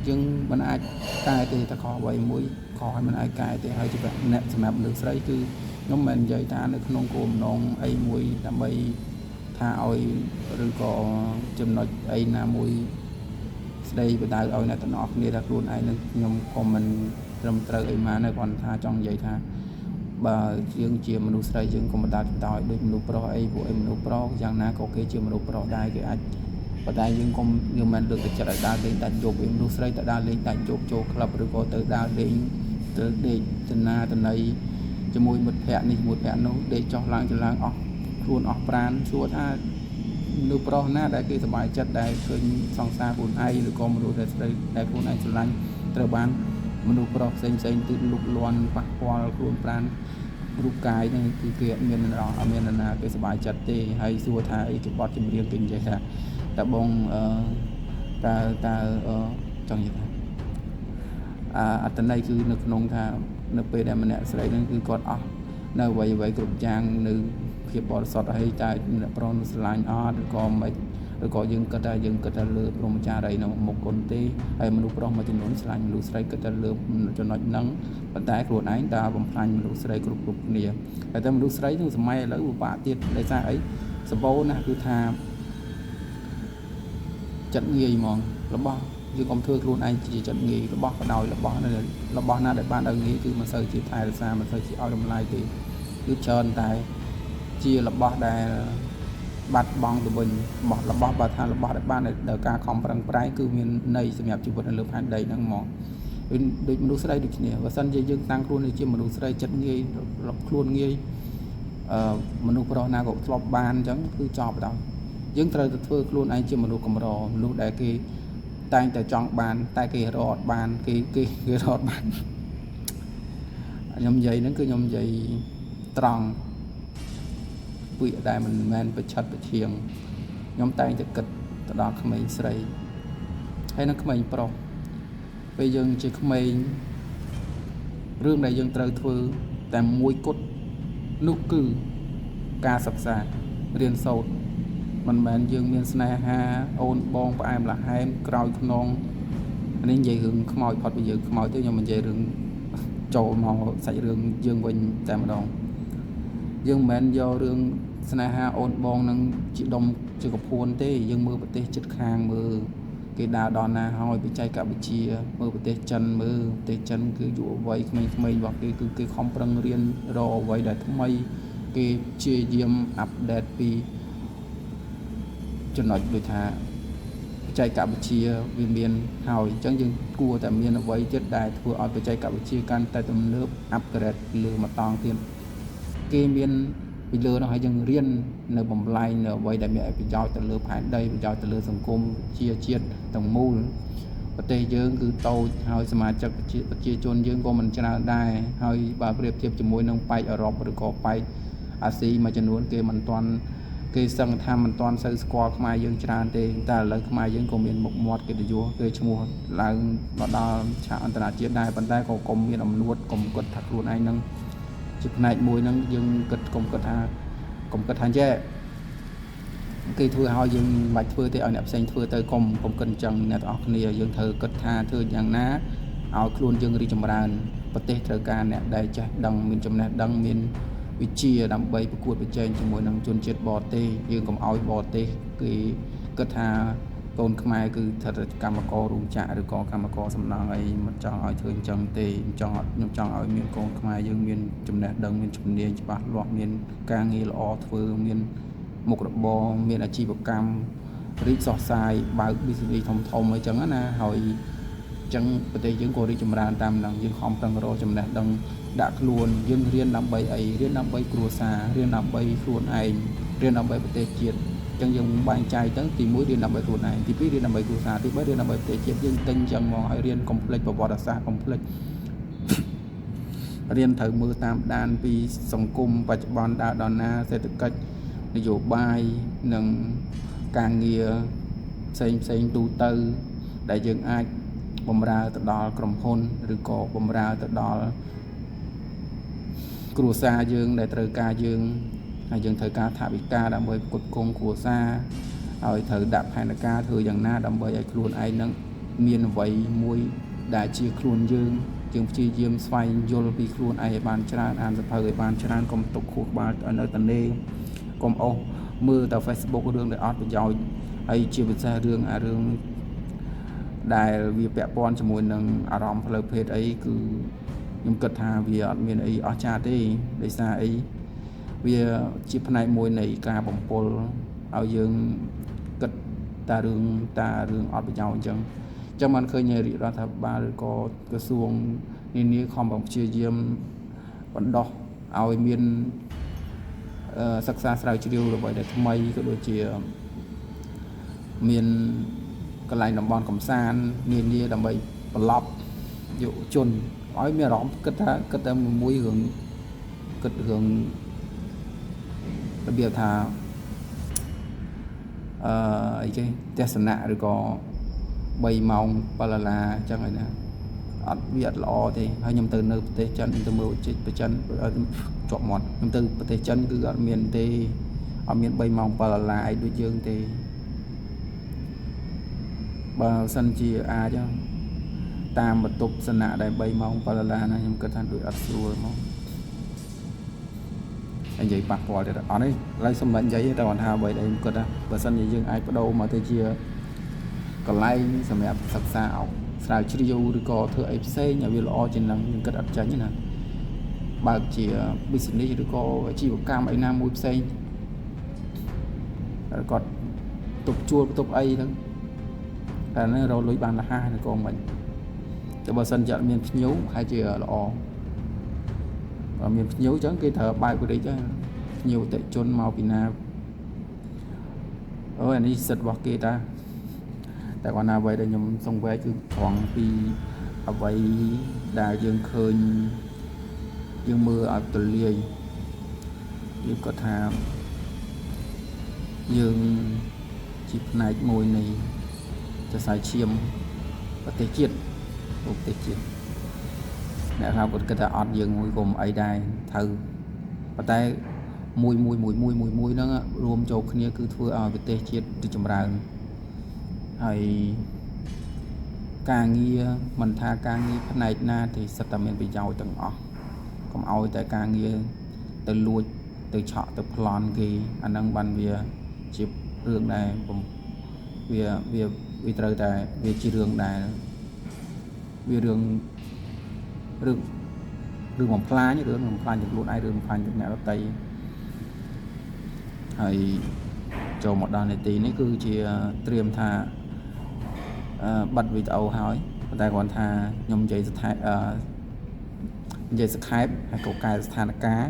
យើងមិនអាចកែទេតែខុសអ្វីមួយខុសហើយមិនអាចកែទេហើយជាអ្នកសម្រាប់លើកស្រីគឺខ្ញុំមិននិយាយថានៅក្នុងគោលបំណងអីមួយដើម្បីថាឲ្យឬក៏ចំណុចអីណាមួយស្ដីបដៅឲ្យអ្នកទាំងអស់គ្នាថាខ្លួនឯងនឹងខ្ញុំក៏មិនត្រឹមត្រូវអីមកនៅគាត់ថាចង់និយាយថាបើយើងជាមនុស្សស្រីយើងក៏មិនដាច់ដោយដូចមនុស្សប្រុសអីពួកអីមនុស្សប្រុសយ៉ាងណាក៏គេជាមនុស្សប្រុសដែរគេអាចប៉ុន្តែយើងកុំយើងមិនលើកទឹកចិត្តឲ្យដើរលេងដាច់យប់វិញមនុស្សស្រីទៅដើរលេងដាច់យប់ចូលក្លឹបឬក៏ទៅដើរលេងទៅដេកទៅណាទៅណីជាមួយមិត្តភ័ក្តិនេះមួយភ័ក្តិនោះដេកចុះឡើងអស់ខ្លួនអស់ប្រាណសួរថាមនុស្សប្រុសណាដែលគេសប្បាយចិត្តដែលឃើញសង្សារខ្លួនឯងឬក៏មនុស្សដែលស្រីដែលខ្លួនឯងស្រឡាញ់ត្រូវបានមនុស្សប្រុសផ្សេងទៅលុកលាន់ប៉ះពាល់ខ្លួនប្រាណរូបកាយហ្នឹងគឺគេអត់មានណាគេសប្បាយចិត្តទេហើយសួរថាអីគេបត់ចម្រៀងគេនិយាយថាតើបងតើចង់និយាយថាអត្តន័យគឺនៅក្នុងថានៅពេលដែលម្នាក់ស្រីហ្នឹងគឺគាត់អស់នៅអ្វីគ្រប់យ៉ាងនៅភាពបរិសុទ្ធហើយតែអ្នកប្រុសស្រឡាញ់អត់ឬក៏មិនឬក៏យើងគិតថាលើព្រមចារីនៅមុខគុណទេហើយមនុស្សប្រុសមួយចំនួនស្រឡាញ់មនុស្សស្រីគិតថាលើចំណុចហ្នឹងប៉ុន្តែខ្លួនឯងដើរបំផ្លាញមនុស្សស្រីគ្រប់គ្នាហើយតែមនុស្សស្រីនឹងសម័យឥឡូវពិបាកទៀតដោយសារអីសម្បូរណាស់គឺថាចិត្តងាយហ្មងរបស់យើងកុំធ្វើខ្លួនឯងជាចិត្តងាយរបស់ក៏ដោយរបស់ណាដែលបានឲ្យងាយគឺមិនសូវជាថែរក្សាមិនសូវជាឲ្យតម្លៃទេគឺច្រើនតែជារបស់ដែលបាត់បង់ទៅវិញរបស់បើថារបស់ដែលបានដោយការខំប្រឹងប្រែងគឺមានន័យសម្រាប់ជីវិតនៅលើផែនដីហ្នឹងហ្មងដូចមនុស្សស្រីដូចគ្នាបើសិនជាយើងតាំងខ្លួនជាមនុស្សស្រីចិត្តងាយខ្លួនងាយមនុស្សប្រុសណាក៏ធ្លាប់បានអញ្ចឹងគឺចប់ដល់យើងត្រូវទៅធ្វើខ្លួនឯងជាមនុស្សកម្រមនុស្សដែលគេតែងតែចង់បានតែគេរត់បានគេរត់បានខ្ញុំនិយាយហ្នឹងគឺខ្ញុំនិយាយត្រង់ពាក្យដែលមិនមែនប្រឆិតប្រឈៀងខ្ញុំតែងតែគិតទៅដល់ក្មេងស្រីហើយនឹងក្មេងប្រុសពេលយើងជាក្មេងរឿងដែលយើងត្រូវធ្វើតែមួយគត់នោះគឺការសិក្សារៀនសូត្រមិនមែនយើងមានស្នេហាអូនបងផ្អែមល្ហែមក្រោយខ្នងនេះនិយាយរឿងខ្មោចផុតពីយើងខ្មោចទៅខ្ញុំមិននិយាយរឿងចូលមកសាច់រឿងយើងវិញតែម្ដងយើងមិនមែនយករឿងស្នេហាអូនបងនឹងជាដុំជាកពួនទេយើងមើលប្រទេសជិតខាងមើលគេដើរដល់ណាហើយបច្ចេកវិទ្យាមើលប្រទេសចិនមើលប្រទេសចិនគឺយុវវ័យក្មេងៗរបស់គេគឺគេខំប្រឹងរៀនរកអ្វីដែលថ្មីគេព្យាយាមអាប់ដេតពីចំណុចដូចថាបច្ចេកវិទ្យាវាមានហើយអញ្ចឹងយើងគួរតែមានអ្វីទៀតដែលធ្វើឲ្យបច្ចេកវិទ្យាកាន់តែទំនើបអាប់ក្រេតលើមកតង់ទៀតគេមានពីលើនោះហើយយើងរៀននៅបំលែងនៅអ្វីដែលមានប្រយោជន៍ទៅលើផែនដីប្រយោជន៍ទៅលើសង្គមជាជាតិទាំងមូលប្រទេសយើងគឺតូចហើយសមាជិកប្រជាជនយើងក៏មិនច្រើនដែរហើយបើប្រៀបធៀបជាមួយនឹងប៉ែកអឺរ៉ុបឬក៏ប៉ែកអាស៊ីមួយចំនួនគេមិនទាន់គេសឹងថាមិនទាន់សូវស្គាល់ខ្មែរយើងច្រើនទេតែឥឡូវខ្មែរយើងក៏មានមុខមាត់កិត្តិយសគេឈ្មោះឡើងមកដល់ឆាកអន្តរជាតិដែរប៉ុន្តែក៏កុំមានអំនួតកុំគិតថាខ្លួនឯងនឹងជាផ្នែកមួយហ្នឹងយើងកុំគិតថាចេះគេធ្វើឲ្យយើងមិនបាច់ធ្វើទេឲ្យអ្នកផ្សេងធ្វើទៅកុំគិតអញ្ចឹងអ្នកទាំងអស់គ្នាយើងត្រូវគិតថាធ្វើយ៉ាងណាឲ្យខ្លួនយើងរីកចម្រើនប្រទេសត្រូវការអ្នកដែលចេះដឹងមានចំណេះដឹងមានវិជ្ជាដើម្បីប្រកួតប្រជែងជាមួយនឹងជនជាតិបរទេសយើងកុំឲ្យបរទេសគេគិតថាកូនខ្មែរគឺថាកម្មកររោងចក្រឬក៏កម្មករសំណង់អីមិនចង់ឲ្យធ្វើអញ្ចឹងទេខ្ញុំចង់ឲ្យមានកូនខ្មែរយើងមានចំណេះដឹងមានជំនាញច្បាស់លាស់មានការងារល្អធ្វើមានមុខរបរមានអាជីវកម្មរីកសុះសាយបើក business ធំអីចឹងណាហើយអញ្ចឹងប្រទេសយើងក៏រីកចម្រើនតាមនឹងយើងខំប្រឹងរកចំណេះដឹងដាក់ខ្លួនយើងរៀនដើម្បីអីរៀនដើម្បីគ្រួសាររៀនដើម្បីខ្លួនឯងរៀនដើម្បីប្រទេសជាតិ ចឹងយើងបែងចែកទៅទី1រៀនដើម្បីខ្លួនឯងទី2រៀនដើម្បីគ្រួសារទី3រៀនដើម្បីប្រទេសជាតិយើងទិញចឹងមកឲ្យរៀនកុំភ្លេចប្រវត្តិសាស្ត្រកុំភ្លេចរៀនត្រូវមើលតាមដានពីសង្គមបច្ចុប្បន្នដើរដល់ណាសេដ្ឋកិច្ចនយោបាយនិងការងារផ្សេងទូទៅដែលយើងអាចបម្រើទៅដល់ក្រុមហ៊ុនឬក៏បម្រើទៅដល់គ្រួសារយើងដែលត្រូវការយើងហើយយើងត្រូវការថវិកាដើម្បីផ្គត់ផ្គង់គ្រួសារឲ្យត្រូវដាក់ផែនការធ្វើយ៉ាងណាដើម្បីឲ្យខ្លួនឯងនឹងមានអ្វីមួយដែលជាខ្លួនយើងព្យាយាមស្វែងយល់ពីខ្លួនឯងឲ្យបានច្រើនអានសភៅឲ្យបានច្រើនកុំទុកខួរក្បាលនៅតែនេកុំអស់មើលតែ Facebook រឿងដែលអត់ប្រយោជន៍ហើយជាពិសេសរឿងដែលវាពាក់ព័ន្ធជាមួយនឹងអារម្មណ៍ផ្លូវភេទអីគឺខ្ញុំគិតថាវាអត់មានអីអស្ចារ្យទេដោយសារអីវាជាផ្នែកមួយនៃការបំពុលឲ្យយើងគិតតែរឿងអត់ប្រយោជន៍អញ្ចឹងបានឃើញរាជរដ្ឋាភិបាលឬក៏ក្រសួងនានាខំប្រឹងព្យាយាមបណ្ដោះឲ្យមានសិក្សាស្រាវជ្រាវរបស់ដែលថ្មីក៏ដូចជាមានកន្លែងតំបន់កំសាន្តនានាដើម្បីប្រឡប់យុវជនឲ្យមានអារម្មណ៍គិតតែមួយរឿងគិតរឿងរបៀបថាអីគេទស្សនៈឬក៏3ម៉ោង7ដុល្លារអញ្ចឹងហើយណាអត់វាអត់ល្អទេហើយខ្ញុំទៅនៅប្រទេសចិនទៅមើលប្រចិនជាប់មាត់ខ្ញុំទៅប្រទេសចិនគឺអត់មានទេអត់មាន3ម៉ោង7ដុល្លារឯដូចយើងទេបើសិនជាអាចតាមបន្ទប់សនៈដែល3ម៉ោង7ដុល្លារណាខ្ញុំគិតថាដូចអត់ស្រួលមកនិយាយប៉ះពាល់ទៀតអត់ទេឡើយសម្រាប់និយាយតែគាត់ថាអ្វីដែលខ្ញុំគិតថាបើសិនជាយើងអាចបដូរមកទៅជាកន្លែងសម្រាប់សិក្សាអោបស្រាវជ្រាវឬក៏ធ្វើអីផ្សេងឲ្យវាល្អជាងនឹងខ្ញុំគិតអត់ចាញ់ទេណាបើកជា business ឬក៏អាជីវកម្មអីណាមួយផ្សេងគាត់ទប់ជួលទប់អីហ្នឹងតែនេះរកលុយបានរហ័សឬក៏មិនតែបើសិនជាអត់មានភ្ញៀវហើយជាល្អបើមានភ្ញៀវអញ្ចឹងគេត្រូវបើកវិរិយទៅភ្ញៀវតិជនមកពីណាអូអានេះសិទ្ធិរបស់គេតាតែគាត់ណាអ្វីដែលខ្ញុំសង្វេគគឺត្រង់ពីអ្វីដែលយើងឃើញយើងមើលឲ្យទលាយយើងគាត់ថាយើងជាផ្នែកមួយនៃចស័យឈាមប្រទេសជាតិអ្នកហៅគាត់គិតថាអត់យើងមួយក៏មិនអីដែរត្រូវប៉ុន្តែមួយហ្នឹងរួមចូលគ្នាគឺធ្វើឲ្យប្រទេសជាតិរីកចម្រើនហើយការងារមិនថាការងារផ្នែកណាទេសិតតែមានប្រយោជន៍ទាំងអស់កុំឲ្យតែការងារទៅលួចទៅឆក់ទៅប្លន់គេអាហ្នឹងបានវាជារឿងដែរវាត្រូវតែវាជារឿងដែរវារឿងបំផ្លាញរឿងបំផ្លាញទាំងខ្លួនឯងរឿងបំផ្លាញទាំងអ្នកដទៃហើយចូលមកដល់នាទីនេះគឺជាត្រៀមថាបិទវីដេអូហើយប៉ុន្តែគ្រាន់ថាខ្ញុំនិយាយសខេបហើយក៏កែស្ថានភាព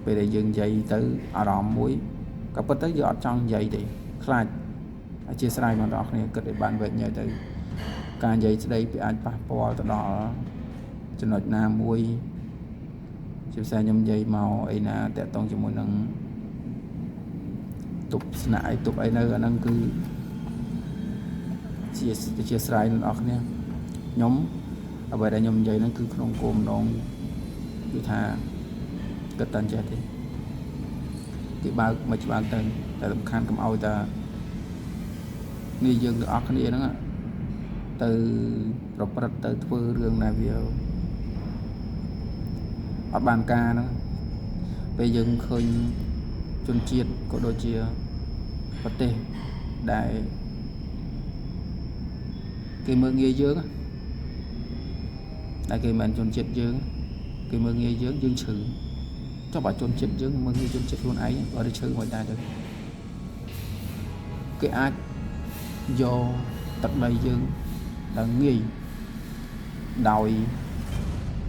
ពេលដែលយើងនិយាយទៅអារម្មណ៍មួយក៏ប៉ុន្តែយើងអត់ចង់និយាយទេខ្លាចអធិស្ឋានបងប្អូនគ្នាគិតឲ្យបានវែងញែកទៅការនិយាយស្ដីពីអាចប៉ះពាល់ទៅដល់ចំណុចណាមួយជាផ្សេងខ្ញុំនិយាយមកអីណាតាក់ទងជាមួយនឹងទប់ស្នាក់អីទប់អីនៅអាហ្នឹងគឺជាស្រ័យអ្នកនរគ្នាខ្ញុំអ្វីដែលខ្ញុំនិយាយហ្នឹងគឺក្នុងគោលបំណងគឺថាគិតតែចេះទេគេបើកមិនច្បាស់ទៅតែសំខាន់កុំឲ្យតែនេះយើងទាំងអស់គ្នាហ្នឹងទៅប្រព្រឹត្តទៅធ្វើរឿងដែលវាអត់បានការហ្នឹងពេលយើងឃើញជនជាតិក៏ដូចជាប្រទេសដែលគេមើលងាយយើងតែគេមិនជនជាតិយើងគេមើលងាយយើងឈឺចុះបើជនជាតិយើងមើលងាយជនជាតិខ្លួនឯងបើទៅឈឺមួយដែរទៅគេអាចយកទឹកដីយើងដល់ងាយដោយ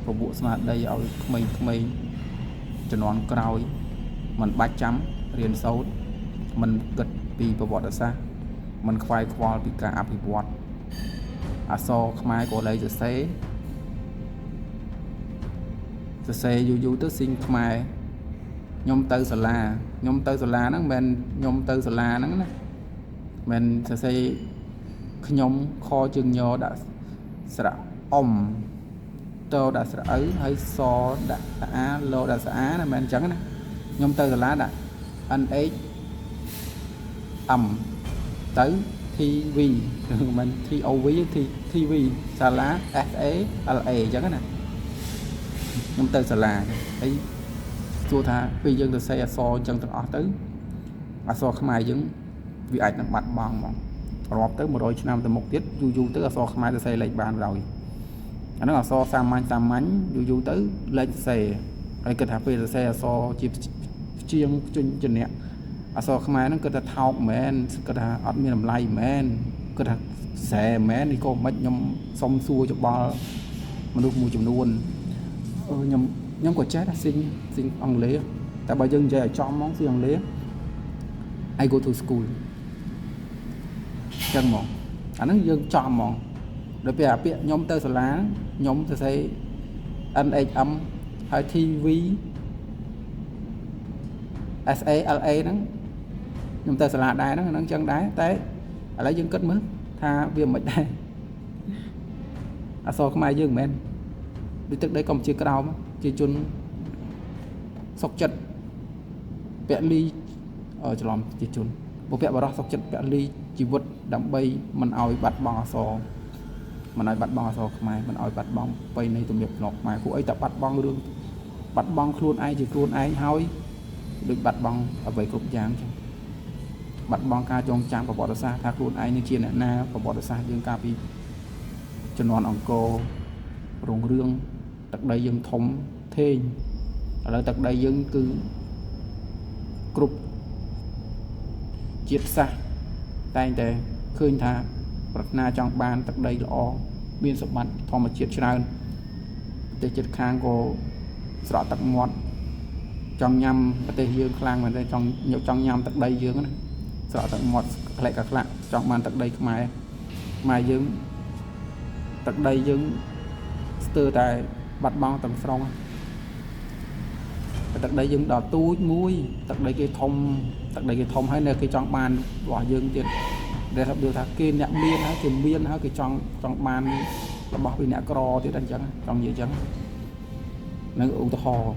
ពពួកស្មារតីឲ្យក្មេងៗជំនាន់ក្រោយមិនបាច់ចាំរៀនសូត្រមិនគិត ពីប្រវត្តិសាស្ត្រมันខ្វាយខ្វល់ពីការអភិវឌ្ឍអក្សរខ្មែរក៏លែងសរសេរយូរទៅស៊ីងខ្មែរខ្ញុំទៅសាលាហ្នឹងមិនខ្ញុំទៅសាលាហ្នឹងណាមិនសរសេរខ្ញុំខជើងញដាក់ស្រៈអ៊ំតដាក់ស្រៈឪហើយសដាក់ស្អាលដាក់ស្អាណាមិនអញ្ចឹងណាខ្ញុំទៅសាលាដាក់ NH M ទៅ TV មិន TOV TV សាលា SA LA អញ្ចឹងណាខ្ញុំទៅសាលាហើយសួរថាពេលយើងទៅសេអក្សរអញ្ចឹងទាំងអស់ទៅអក្សរខ្មែរយើងវាអាចនឹងបាត់បង់ហ្មងរាប់ទៅ100ឆ្នាំទៅមុខទៀតយូរទៅអក្សរខ្មែរទៅសេលេខបានហើយអាហ្នឹងអក្សរសាមញ្ញយូរទៅលេខសេហើយគិតថាពេលទៅសេអក្សរជាជាងជំនះអក្សរខ្មែរហ្នឹងគិតថាថោកមែនគិតថាអត់មានតម្លៃមែនគិតថាស្រែមែននេះក៏មិនខ្ញុំសុំសួរច្បល់មនុស្សមួយចំនួនខ្ញុំក៏ចេះដែរស៊ីងអង់គ្លេសតែបើយើងនិយាយឲ្យចំហ្មងស៊ីអង់គ្លេស I go to school ចឹងហ្មងអាហ្នឹងយើងចំហ្មងដល់ពេលអាពាក្យខ្ញុំទៅសាលាខ្ញុំសរសេរ NHM ហើយ TV SA LA ហ្នឹងខ្ញុំទៅសាលាដែរហ្នឹងចឹងដែរតែឥឡូវយើងគិតមើលថាវាមិនដែរអក្សរខ្មែរយើងមិនមែនដូចទឹកដីកម្ពុជាក្រោមជាជនសុកចិត្តពលីច្រឡំជាជនបុព្វបុរសសុកចិត្តពលីជីវិតដើម្បីមិនឲ្យបាត់បង់អក្សរមិនឲ្យបាត់បង់អក្សរខ្មែរមិនឲ្យបាត់បង់ប្រពៃណីទំនៀមទម្លាប់ខ្មែរពួកអីតែបាត់បង់រឿងបាត់បង់ខ្លួនឯងជាខ្លួនឯងហើយដូចបាត់បង់អ្វីគ្រប់យ៉ាងចឹងបាត់បង់ការចងចាំប្រវត្តិសាស្ត្រថាខ្លួនឯងនឹងជាអ្នកណាប្រវត្តិសាស្ត្រយើងកាលពីជំនាន់អង្គររុងរឿងទឹកដីយើងធំធេងឥឡូវទឹកដីយើងគឺគ្រប់ជាតិសាសន៍តែងតែឃើញថាប្រាថ្នាចង់បានទឹកដីល្អមានសម្បត្តិធម្មជាតិច្រើនប្រទេសជិតខាងក៏ស្រកទឹកមាត់ចង់ញ៉ាំប្រទេសយើងខ្លាំងមែនទេចង់ញ៉ាំទឹកដីយើងណាស្រកទឹកមាត់ក្លែកក្លាក់ចង់បានទឹកដីខ្មែរយើងទឹកដីយើងស្ទើរតែបាត់បង់ទាំងស្រុងទឹកដីយើងដល់ទូចមួយទឹកដីគេធំហើយនៅគេចង់បានរបស់យើងទៀតដែលថាគេអ្នកមានហើយគេមានហើយគេចង់បានរបស់ពីអ្នកក្រទៀតអញ្ចឹងចង់និយាយអញ្ចឹងនៅឧទាហរណ៍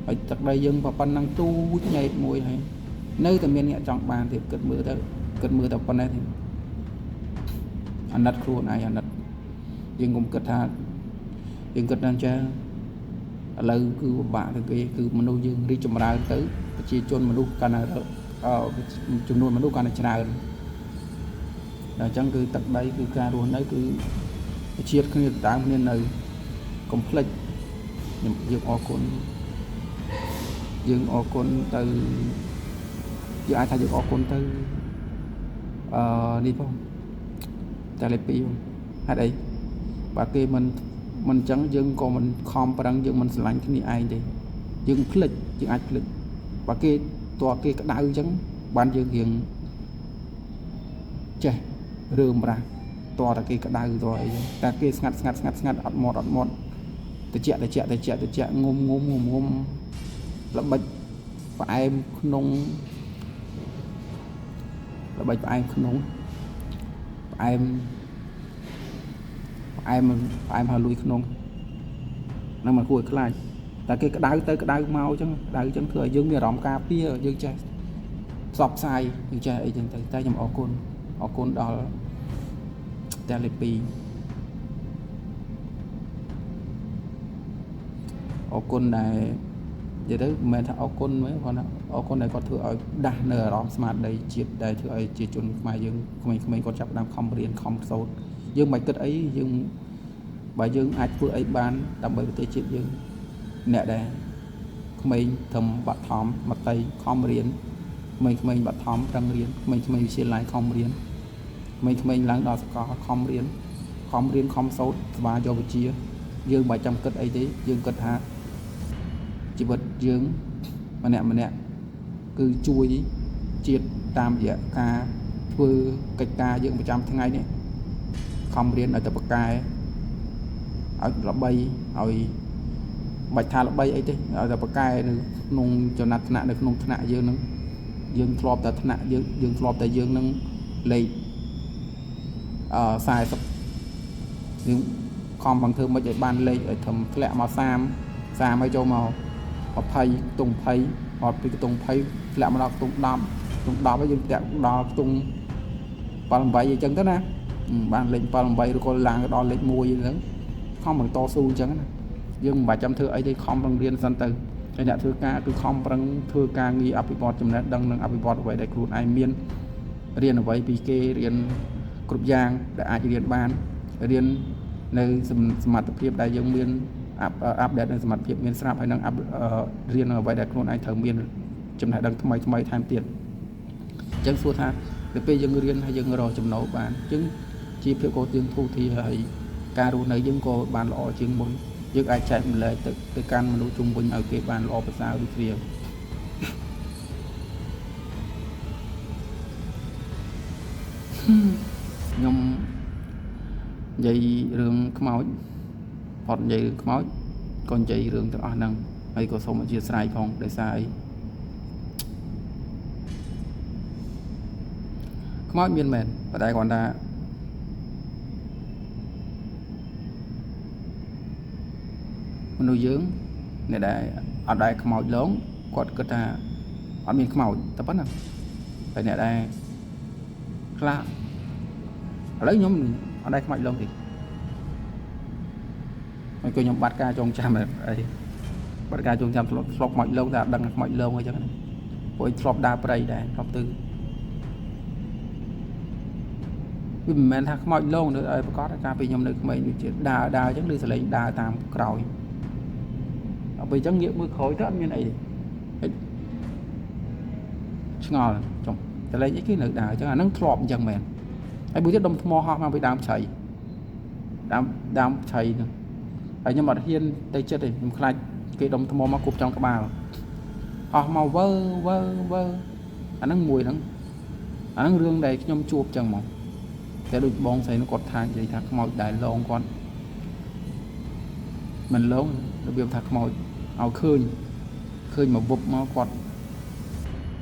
ហើយទឹកដីយើងប៉ុណ្ណឹងទូចញែកមួយហើយនៅតែមានអ្នកចង់បានទៀតគិតមើលទៅប៉ុណ្ណេះទៀតអាណិតខ្លួនឯងអាណិតយើងកុំគិតថាយើងគិតថាអញ្ចឹងឥឡូវគឺពិបាកទៅគេគឺមនុស្សយើងរីកចម្រើនទៅប្រជាជនមនុស្សកាន់តែចំនួនមនុស្សកាន់តែច្រើនដល់អញ្ចឹងគឺទឹកដីគឺការរស់នៅគឺជាតិគ្នាតាមគ្នានៅកុំភ្លេចយើងអរគុណទៅយើងអាចថាយើងអរគុណទៅនេះផងតែលេខ2ហេតុអីបើគេមិនអញ្ចឹងយើងក៏មិនខំប្រឹងយើងមិនស្រឡាញ់គ្នាឯងទេយើងភ្លេចយើងអាចភ្លេចបើគេតើគេក្តៅអញ្ចឹងបានយើងរៀងចេះរើមរាស់តើតែគេក្តៅតើអីតែគេស្ងាត់អត់មាត់តិចងុំល្បិចផ្អែមក្នុងផ្អែមហើយលួយក្នុងហ្នឹងមិនគួរឲ្យខ្លាចតែគេក្តៅមកអញ្ចឹងធ្វើឲ្យយើងមានអារម្មណ៍ការពារយើងចេះផ្សព្វផ្សាយយើងចេះអីចឹងទៅតែខ្ញុំអរគុណដល់តែលេខ2អរគុណដែលនិយាយទៅមិនមែនថាអរគុណទេគាត់ថាអរគុណដែលគាត់ធ្វើឲ្យដាស់នៅអារម្មណ៍ស្មារតីជាតិដែលធ្វើឲ្យជាជនខ្មែរយើងក្មេងៗគាត់ចាប់ផ្ដើមខំរៀនខំសូត្រយើងមិនគិតអីយើងបើយើងអាចធ្វើអីបានដើម្បីប្រទេសជាតិយើងអ្នកដែរក្មេងត្រឹមបឋមមត្តេយ្យខំរៀនក្មេងបឋមប្រឹងរៀនក្មេងវិទ្យាល័យខំរៀនក្មេងឡើងដល់សាកលខំរៀនខំសូត្រស្វាយកវិជ្ជាយើងមិនចាំគិតអីទេយើងគិតថាជីវិតយើងម្នាក់គឺជួយ ជាតិតាមរយៈការធ្វើកិច្ចការយើងប្រចាំថ្ងៃនេះខំរៀនឲ្យទៅប្រកែឲ្យល្បីឲ្យបាច់ថាល្បីអីទេឲ្យតែប្រកែនៅក្នុងចំណាត់ថ្នាក់នៅក្នុងថ្នាក់យើងនឹងយើងធ្លាប់តែថ្នាក់យើងធ្លាប់តែយើងនឹងលេខ40យើងខំbằngធ្វើមិនឲ្យបានលេខឲ្យធំធ្លាក់មក30ឲ្យចូលមក20ខ្ទង់20អត់ពីខ្ទង់20ធ្លាក់មកដល់ខ្ទង់10ខ្ទង់10ហើយយើងតាក់ដល់ខ្ទង់7 8អញ្ចឹងទៅណាបានលេខ7 8ឬក៏ឡើងដល់លេខ1អញ្ចឹងខំបន្តស៊ូអញ្ចឹងណាយើងមិនបាច់ចាំធ្វើអីទេខំប្រឹងរៀនសិនទៅហើយអ្នកធ្វើការគឺខំប្រឹងធ្វើការងារអភិវឌ្ឍចំណេះដឹងនិងអភិវឌ្ឍអ្វីដែលខ្លួនឯងមានរៀនអ្វីពីគេរៀនគ្រប់យ៉ាងដែលអាចរៀនបានរៀននៅសមត្ថភាពដែលយើងមានអាប់ដេតនៅសមត្ថភាពមានស្រាប់ហើយនឹងរៀនអ្វីដែលខ្លួនឯងត្រូវមានចំណេះដឹងថ្មីថែមទៀតអញ្ចឹងសួរថាដល់ពេលយើងរៀនហើយយើងរកចំណូលបានអញ្ចឹងជាភាពកោតយើងធូរធារហើយការរស់នៅយើងក៏បានល្អជាងមុនយើងអាចចែកម្លែកទៅកាន់មនុស្សជុំវិញឲ្យគេបានល្អប្រសើរដូចគ្នាខ្ញុំនិយាយរឿងខ្មោចអត់និយាយរឿងខ្មោចក៏និយាយរឿងទាំងអស់ហ្នឹងហើយក៏សូមអធិស្ឋានផងដោយសារអីខ្មោចមានមែនប៉ុន្តែគាត់ថាមនុស្សយើងអ្នកដែលអត់ដែលខ្មោចឡងគាត់គិតថាអត់មានខ្មោចតែប៉ុណ្ណឹងហើយអ្នកដែលខ្លះឥឡូវខ្ញុំអត់ដែលខ្មោចឡងទេហើយក៏ខ្ញុំបាត់ការចងចាំអីបាត់ការចងចាំធ្លាប់ខ្មោចឡងតែអត់ដឹងខ្មោចឡងអីចឹងព្រោះធ្លាប់ដើរព្រៃដែរធ្លាប់ទៅវាមិនមែនថាខ្មោចឡងនៅឲ្យប្រកាសថាពេលខ្ញុំនៅក្មេងដូចជាដើរអញ្ចឹងឬសលេងដើរតាមក្រោយដល់ពេលអញ្ចឹងងាកមើលក្រោយទៅអត់មានអីទេឆ្ងល់ចុះសលេងអីគេនៅដើរអញ្ចឹងអាហ្នឹងធ្លាប់អញ្ចឹងមែនហើយមួយទៀតដុំថ្មហោះមកពីដើមឆៃដើមឆៃហ្នឹងហើយខ្ញុំអត់ហ៊ានទៅចិត្តទេខ្ញុំខ្លាចគេដុំថ្មមកគប់ចំក្បាលហោះមកវើអាហ្នឹងមួយហ្នឹងអាហ្នឹងរឿងដែលខ្ញុំជួបអញ្ចឹងមកតែដូចបងស្រីនោះគាត់ថានិយាយថាខ្មោចដែលឡងគាត់មិនឡងរបៀបថាខ្មោចឲ្យឃើញមកវឹបមកគាត់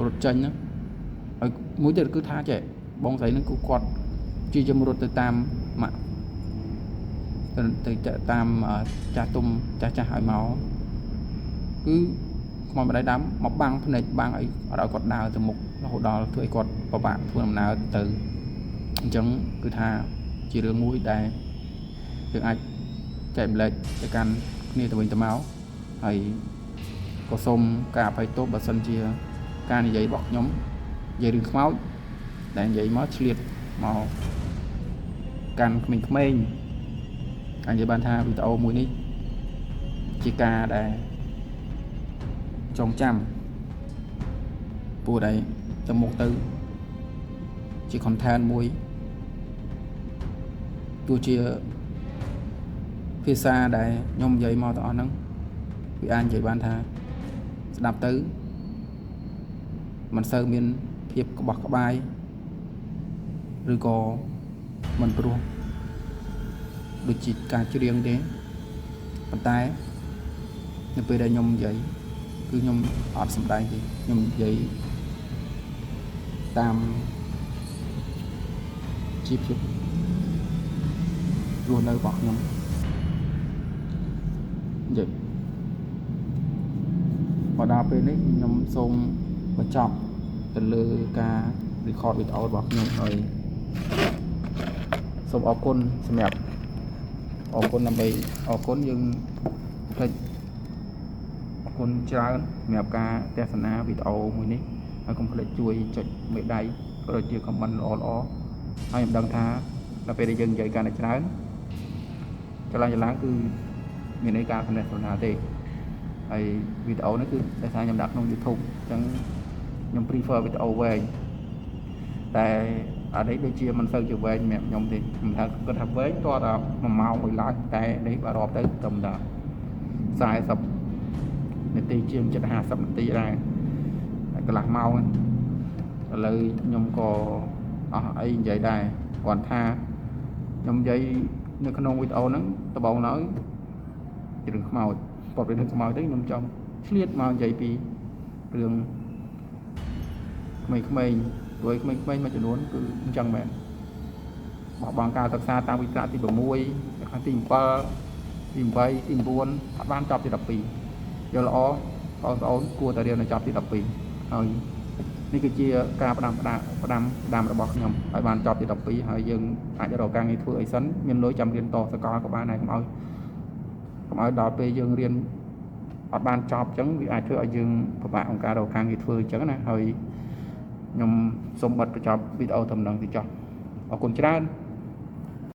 រត់ចេញហ្នឹងហើយមួយទៀតគឺថាចេះបងស្រីហ្នឹងគឺគាត់ជាជំរត់ទៅតាមម៉ាក់ទៅតាមចាស់ទុំចាស់ឲ្យមកគឺខ្មោចម្ដាយដើមមកបាំងភ្នែកបាំងអីអត់ឲ្យគាត់ដើរទៅមុខរហូតដល់ធ្វើឲ្យគាត់ពិបាកធ្វើដំណើរទៅអញ្ចឹងគឺថាជារឿងមួយដែលយើងអាចចែកម្លែកទៅកាន់គ្នាទៅវិញទៅមកហើយក៏សូមការអភ័យទោសបើសិនជាការនិយាយរបស់ខ្ញុំនិយាយរឿងខ្មោចដែលនិយាយមកឆ្លៀតមកកាន់ក្មេងៗអាចនិយាយបានថាវីដេអូមួយនេះជាការដែលចងចាំពូដែលទៅមុខទៅជា content មួយទោះជាភាសាដែលខ្ញុំនិយាយមកទាំងអស់ហ្នឹងវាអាចនិយាយបានថាស្ដាប់ទៅមិនសូវមានភាពក្បោះក្បាយឬក៏មិនព្រោះដូចជាការច្រៀងទេប៉ុន្តែនៅពេលដែលខ្ញុំនិយាយគឺខ្ញុំអត់សម្ដែងទេខ្ញុំនិយាយតាមជីវភាពរស់នៅរបស់ខ្ញុំនិយាយមកដល់ពេលនេះខ្ញុំសូមបញ្ចប់ទៅលើការ record វីដេអូរបស់ខ្ញុំហើយសូមអរគុណសម្រាប់អរគុណដើម្បីអរគុណយើងផ្លេចអរគុណច្រើនសម្រាប់ការទស្សនាវីដេអូមួយនេះហើយកុំភ្លេចជួយចុចមេដៃក៏ដូចជា comment ល្អហើយខ្ញុំដឹងថាដល់ពេលដែលយើងនិយាយកាន់តែច្រើនចលនាគឺមានន័យការកំណត់ណាទេហើយវីដេអូនេះគឺដោយសារខ្ញុំដាក់ក្នុង YouTube អញ្ចឹងខ្ញុំ prefer វីដេអូវែងតែអានេះដូចជាមិនសូវជាវែងសម្រាប់ខ្ញុំទេខ្ញុំថាគាត់ថាវែងតោះតែ1ម៉ោងមួយឡើយតែនេះបើរាប់ទៅត្រឹមតែ40នាទីជាង50នាទីដែរហើយកន្លះម៉ោង ឥឡូវខ្ញុំក៏អស់អីនិយាយដែរគាត់ថាខ្ញុំនិយាយនៅក្នុងវីដេអូហ្នឹងដំបូងឡើយជារឿងខ្មោចប៉ុន្តែរឿងខ្មោចទៅខ្ញុំចង់ឆ្លៀតមកនិយាយពីរឿងក្មេងៗព្រោះក្មេងៗមួយចំនួនគឺអញ្ចឹងមែនបោះបង់ការសិក្សាតាមវិទ្យាទី6ខាងទី7ទី8ទី9អត់បានចប់ទី12យកល្អបងប្អូនគួរតែរៀនឲ្យចប់ទី12ហើយនេះគឺជាការផ្ដាំរបស់ខ្ញុំឲ្យបានចប់ទី12ហើយយើងអាចរកការងារធ្វើអីសិនមានលុយចាំរៀនតសកលក៏បានដែរកុំឲ្យដល់ពេលយើងរៀនអត់បានចប់អញ្ចឹងវាអាចធ្វើឲ្យយើងពិបាកក្នុងការរកការងារធ្វើអញ្ចឹងណាហើយខ្ញុំសូមបិទបញ្ចប់វីដេអូតំណឹងទីចុះអរគុណច្រើន